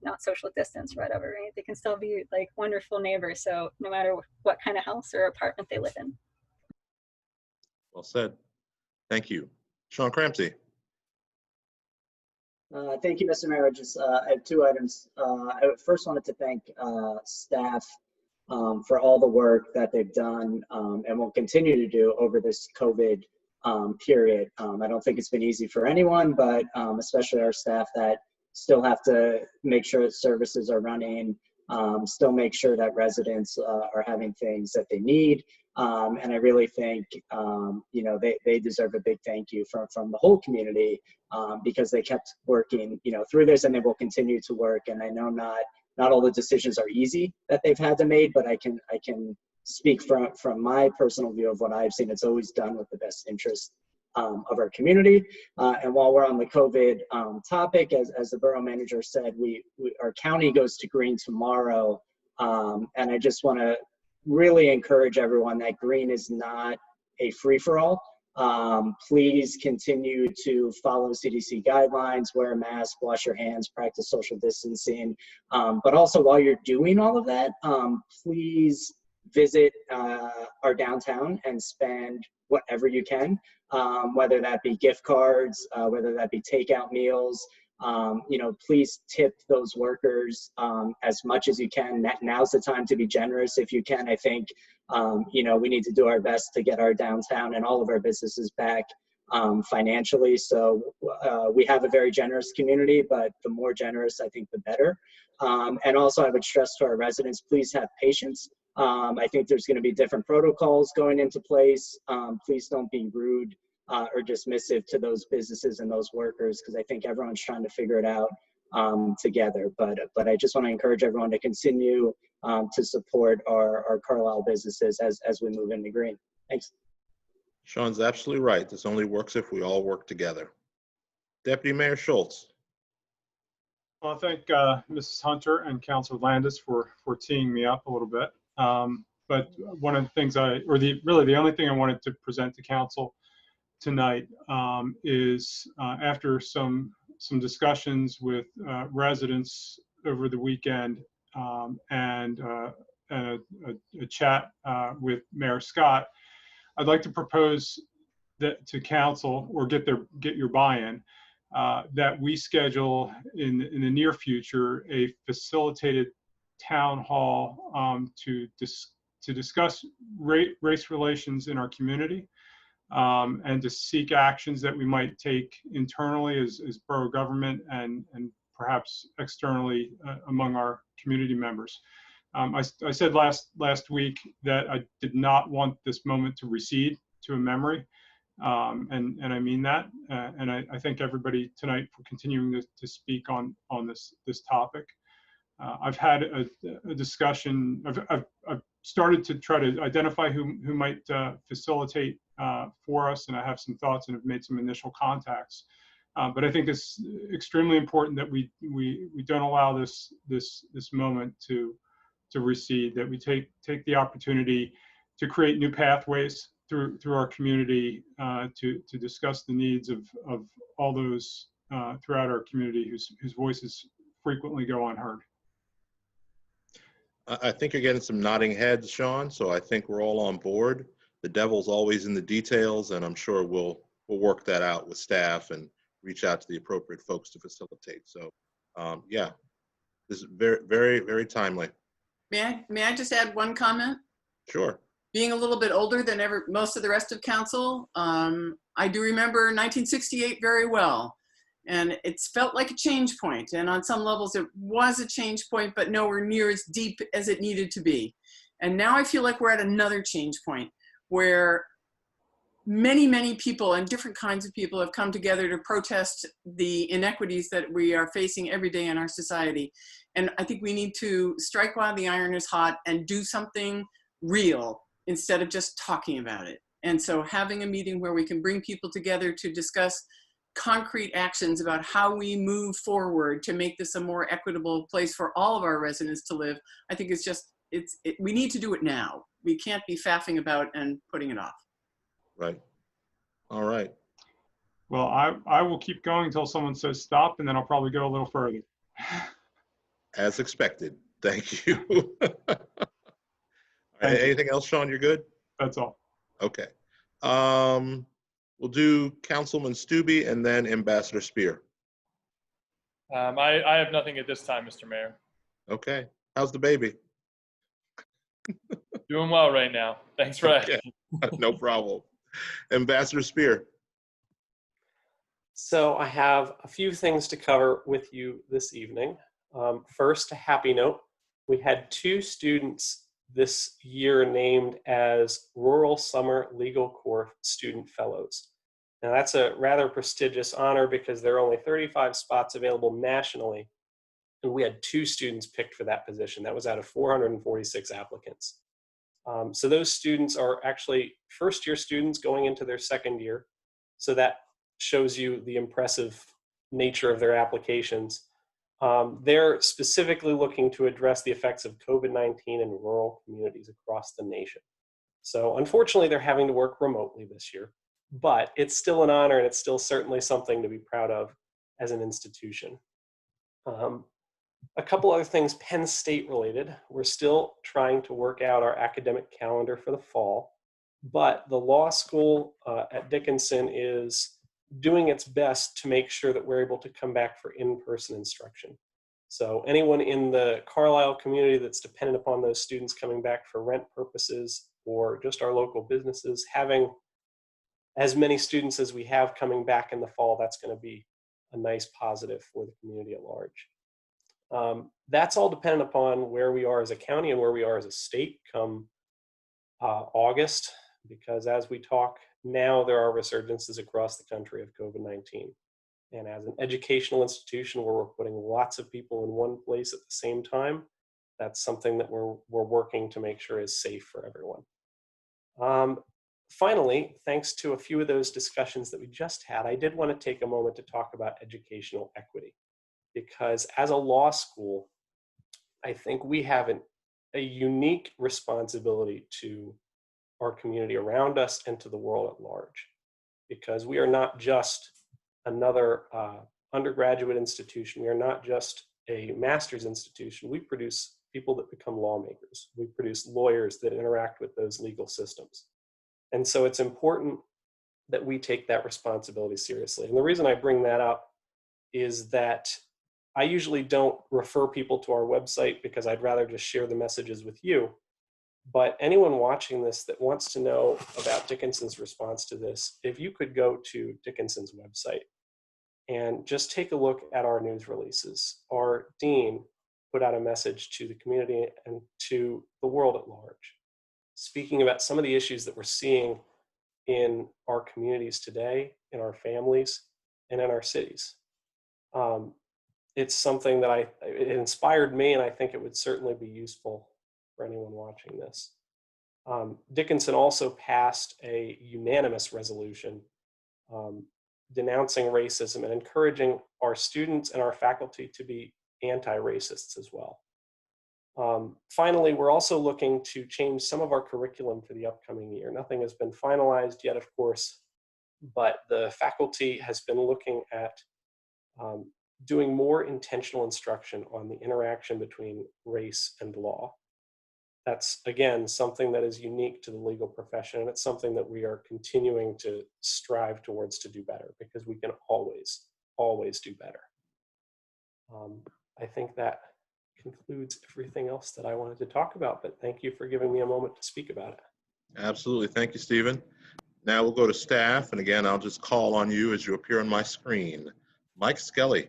not social distance or whatever, right? They can still be like wonderful neighbors. So no matter what kind of house or apartment they live in. Well said. Thank you. Sean Cramsey. Thank you, Mr. Mayor. I have 2 items. I first wanted to thank staff for all the work that they've done and will continue to do over this COVID period. I don't think it's been easy for anyone, but especially our staff that still have to make sure that services are running, still make sure that residents are having things that they need. And I really think, they deserve a big thank you from the whole community because they kept working, through this, and they will continue to work. And I know not all the decisions are easy that they've had to make, but I can speak from my personal view of what I've seen. It's always done with the best interest of our community. And while we're on the COVID topic, as the borough manager said, our county goes to green tomorrow. And I just want to really encourage everyone that green is not a free-for-all. Please continue to follow CDC guidelines, wear a mask, wash your hands, practice social distancing. But also, while you're doing all of that, please visit our downtown and spend whatever you can, whether that be gift cards, whether that be takeout meals. Please tip those workers as much as you can. Now's the time to be generous if you can. I think, we need to do our best to get our downtown and all of our businesses back financially. So we have a very generous community, but the more generous, I think, the better. And also, I would stress to our residents, please have patience. I think there's going to be different protocols going into place. Please don't be rude or dismissive to those businesses and those workers, because I think everyone's trying to figure it out together. But I just want to encourage everyone to continue to support our Carlisle businesses as we move into green. Thanks. Sean's absolutely right. This only works if we all work together. Deputy Mayor Schultz. Well, I thank Mrs. Hunter and Councilor Landis for teeing me up a little bit. But one of the things really the only thing I wanted to present to council tonight is after some discussions with residents over the weekend and a chat with Mayor Scott, I'd like to propose that to council, or get your buy-in, that we schedule in the near future a facilitated town hall to discuss race relations in our community, and to seek actions that we might take internally as borough government and perhaps externally among our community members. I said last week that I did not want this moment to recede to a memory. And I mean that, and I thank everybody tonight for continuing to speak on this topic. I've had a discussion. I've started to try to identify who might facilitate for us, and I have some thoughts and have made some initial contacts. But I think it's extremely important that we don't allow this moment to recede. That we take the opportunity to create new pathways through our community to discuss the needs of all those throughout our community whose voices frequently go unheard. I think you're getting some nodding heads, Sean, so I think we're all on board. The devil's always in the details, and I'm sure we'll work that out with staff and reach out to the appropriate folks to facilitate. So yeah, this is very, very, very timely. May I just add one comment? Sure. Being a little bit older than most of the rest of council, I do remember 1968 very well. And it's felt like a change point. And on some levels, it was a change point, but nowhere near as deep as it needed to be. And now I feel like we're at another change point where many, many people and different kinds of people have come together to protest the inequities that we are facing every day in our society. And I think we need to strike while the iron is hot and do something real instead of just talking about it. And so having a meeting where we can bring people together to discuss concrete actions about how we move forward to make this a more equitable place for all of our residents to live, I think it's just, we need to do it now. We can't be faffing about and putting it off. Right. All right. Well, I will keep going until someone says stop, and then I'll probably go a little further. As expected. Thank you. All right, anything else, Sean? You're good? That's all. Okay. We'll do Councilman Stubbe and then Ambassador Spear. I have nothing at this time, Mr. Mayor. Okay. How's the baby? Doing well right now. Thanks for asking. No problem. Ambassador Spear. So I have a few things to cover with you this evening. First, a happy note. We had 2 students this year named as Rural Summer Legal Corps Student Fellows. Now that's a rather prestigious honor because there are only 35 spots available nationally, and we had 2 students picked for that position. That was out of 446 applicants. So those students are actually first-year students going into their second year. So that shows you the impressive nature of their applications. They're specifically looking to address the effects of COVID-19 in rural communities across the nation. So unfortunately, they're having to work remotely this year, but it's still an honor and it's still certainly something to be proud of as an institution. A couple other things Penn State related. We're still trying to work out our academic calendar for the fall, but the law school at Dickinson is doing its best to make sure that we're able to come back for in-person instruction. So anyone in the Carlisle community that's dependent upon those students coming back for rent purposes or just our local businesses, having as many students as we have coming back in the fall, that's going to be a nice positive for the community at large. That's all dependent upon where we are as a county and where we are as a state come August, because as we talk now, there are resurgences across the country of COVID-19. And as an educational institution where we're putting lots of people in one place at the same time, that's something that we're working to make sure is safe for everyone. Finally, thanks to a few of those discussions that we just had, I did want to take a moment to talk about educational equity, because as a law school, I think we have a unique responsibility to our community around us and to the world at large, because we are not just another undergraduate institution. We are not just a master's institution. We produce people that become lawmakers. We produce lawyers that interact with those legal systems. And so it's important that we take that responsibility seriously. And the reason I bring that up is that I usually don't refer people to our website because I'd rather just share the messages with you. But anyone watching this that wants to know about Dickinson's response to this, if you could go to Dickinson's website and just take a look at our news releases. Our dean put out a message to the community and to the world at large, speaking about some of the issues that we're seeing in our communities today, in our families, and in our cities. It's something that it inspired me, and I think it would certainly be useful for anyone watching this. Dickinson also passed a unanimous resolution denouncing racism and encouraging our students and our faculty to be anti-racists as well. Finally, we're also looking to change some of our curriculum for the upcoming year. Nothing has been finalized yet, of course, but the faculty has been looking at doing more intentional instruction on the interaction between race and law. That's, again, something that is unique to the legal profession, and it's something that we are continuing to strive towards to do better, because we can always, always do better. I think that concludes everything else that I wanted to talk about, but thank you for giving me a moment to speak about it. Absolutely. Thank you, Stephen. Now we'll go to staff, and again, I'll just call on you as you appear on my screen. Mike Skelly.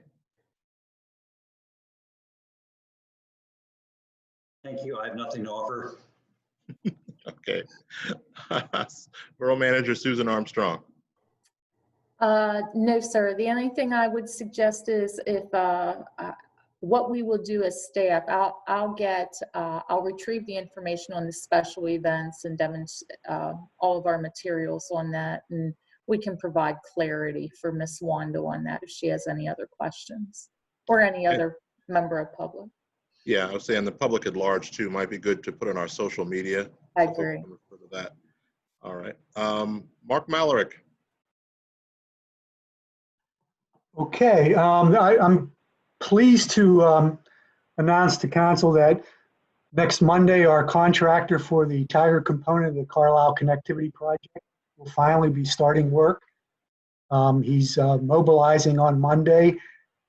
Thank you. I have nothing to offer. Okay. Borough Manager Susan Armstrong. No, sir. The only thing I would suggest is if what we will do as staff, I'll retrieve the information on the special events and demonstrate all of our materials on that, and we can provide clarity for Ms. Wanda on that if she has any other questions, or any other member of public. Yeah, I was saying the public at large too might be good to put on our social media. I agree. That. All right. Mark Malarick. Okay, I'm pleased to announce to council that next Monday, our contractor for the Tiger component of the Carlisle Connectivity Project will finally be starting work. He's mobilizing on Monday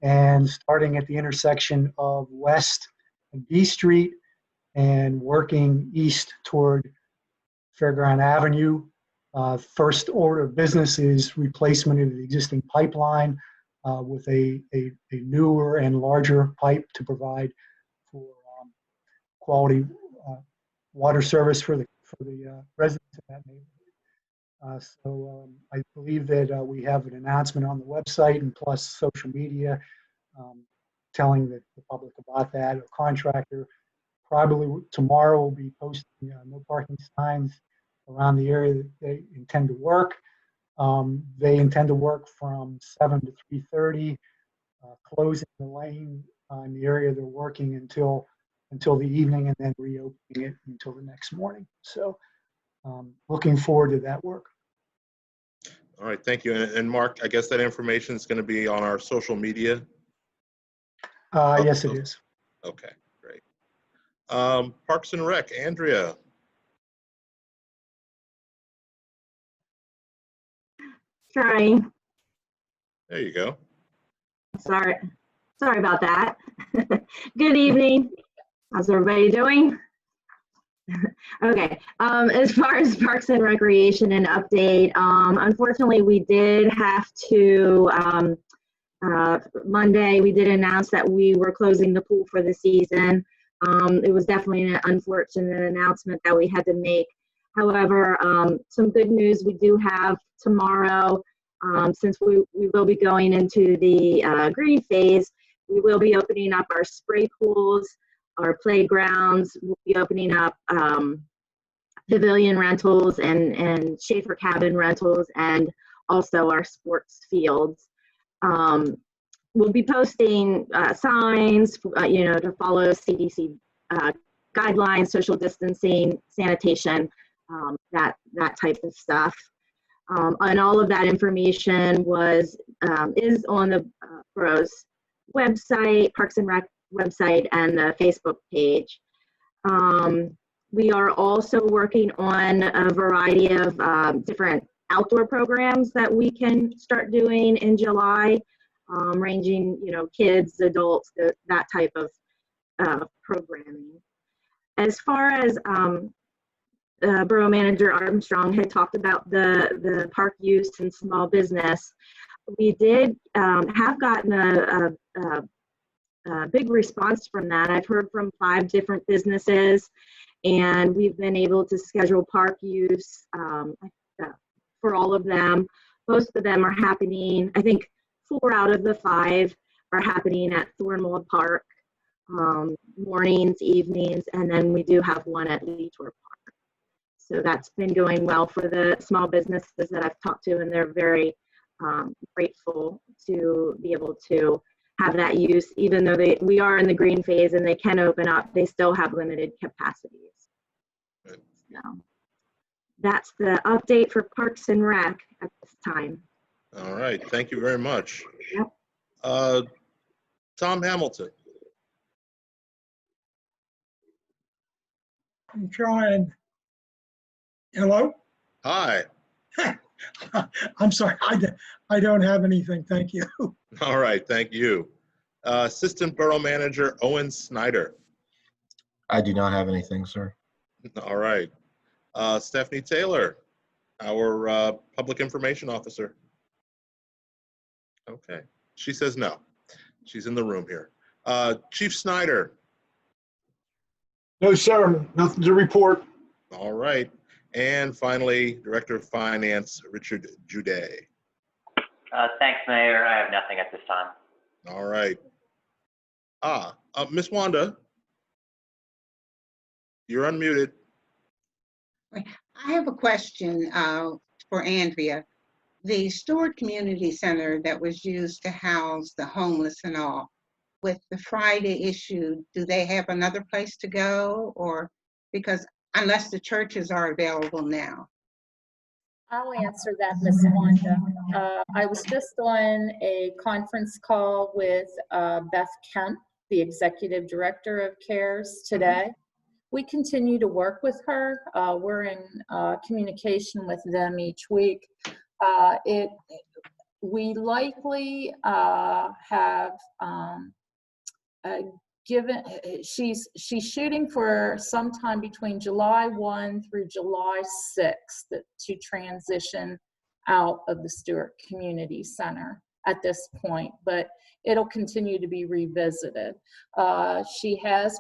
and starting at the intersection of West and B Street and working east toward Fairground Avenue. First order of business is replacement of the existing pipeline with a newer and larger pipe to provide for quality water service for the residents of that neighborhood. So I believe that we have an announcement on the website and plus social media telling the public about that. A contractor probably tomorrow will be posting no parking signs around the area that they intend to work. They intend to work from 7 to 3:30, closing the lane in the area they're working until the evening, and then reopening it until the next morning. So looking forward to that work. All right, thank you. And Mark, I guess that information is going to be on our social media? Yes, it is. Okay, great. Parks and Rec, Andrea. Trying. There you go. Sorry about that. Good evening. How's everybody doing? Okay. As far as Parks and Recreation and update, unfortunately, we did have to Monday. We did announce that we were closing the pool for the season. It was definitely an unfortunate announcement that we had to make. However, some good news we do have tomorrow, since we will be going into the green phase. We will be opening up our spray pools, our playgrounds. We'll be opening up pavilion rentals and Schaefer cabin rentals, and also our sports fields. We'll be posting signs, to follow CDC guidelines, social distancing, sanitation, that type of stuff. And all of that information is on the Borough's website, Parks and Rec website, and the Facebook page. We are also working on a variety of different outdoor programs that we can start doing in July, ranging, kids, adults, that type of programming. As far as Borough Manager Armstrong had talked about the park use and small business, we did have gotten a big response from that. I've heard from 5 different businesses, and we've been able to schedule park use for all of them. Most of them are happening, I think 4 out of the 5 are happening at Thornwald Park, mornings, evenings, and then we do have one at Leetore Park. So that's been going well for the small businesses that I've talked to, and they're very grateful to be able to have that use. Even though we are in the green phase and they can open up, they still have limited capacities. So that's the update for Parks and Rec at this time. All right, thank you very much. Yep. Tom Hamilton. I'm trying. Hello? Hi. I'm sorry, I don't have anything, thank you. All right, thank you. Assistant Borough Manager Owen Snyder. I do not have anything, sir. All right. Stephanie Taylor, our Public Information Officer. Okay, she says no. She's in the room here. Chief Snyder. No, sir, nothing to report. All right. And finally, Director of Finance, Richard Jude. Thanks, Mayor. I have nothing at this time. All right. Miss Wanda, you're unmuted. I have a question for Andrea. The Stewart Community Center that was used to house the homeless and all, with the Friday issue, do they have another place to go? Or because unless the churches are available now? I'll answer that, Ms. Wanda. I was just on a conference call with Beth Kemp, the Executive Director of CARES today. We continue to work with her. We're in communication with them each week. We likely have she's shooting for sometime between July 1 through July 6th to transition out of the Stewart Community Center at this point, but it'll continue to be revisited. She has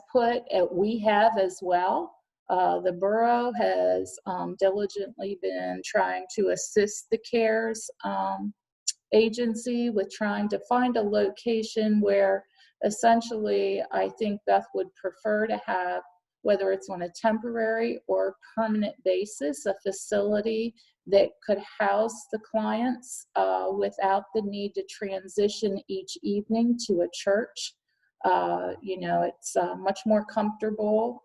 we have as well. The borough has diligently been trying to assist the CARES agency with trying to find a location where essentially, I think Beth would prefer to have, whether it's on a temporary or permanent basis, a facility that could house the clients without the need to transition each evening to a church. It's much more comfortable,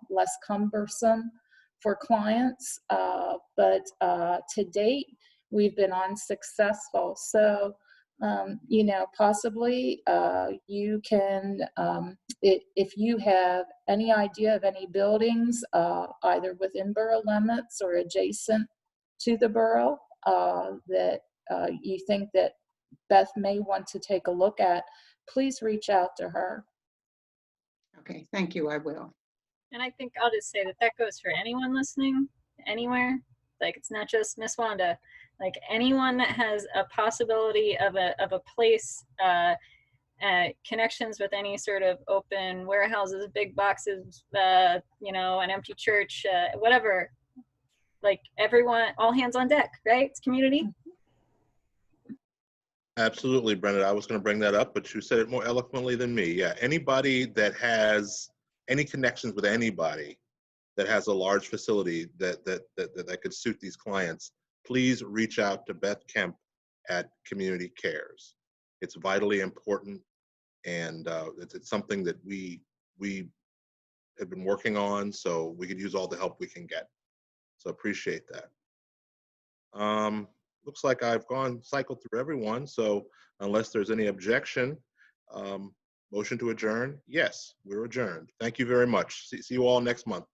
less cumbersome for clients, but to date, we've been unsuccessful. So, possibly you can, if you have any idea of any buildings, either within borough limits or adjacent to the borough, that you think that Beth may want to take a look at, please reach out to her. Okay, thank you, I will. And I think I'll just say that goes for anyone listening anywhere. Like, it's not just Miss Wanda. Like, anyone that has a possibility of a place, connections with any sort of open warehouses, big boxes, an empty church, whatever. Like, everyone, all hands on deck, right? It's community. Absolutely, Brenda. I was going to bring that up, but you said it more eloquently than me. Yeah, anybody that has any connections with anybody that has a large facility that could suit these clients, please reach out to Beth Kemp at Community Cares. It's vitally important, and it's something that we have been working on, so we could use all the help we can get. So appreciate that. Looks like I've cycled through everyone, so unless there's any objection, motion to adjourn? Yes, we're adjourned. Thank you very much. See you all next month.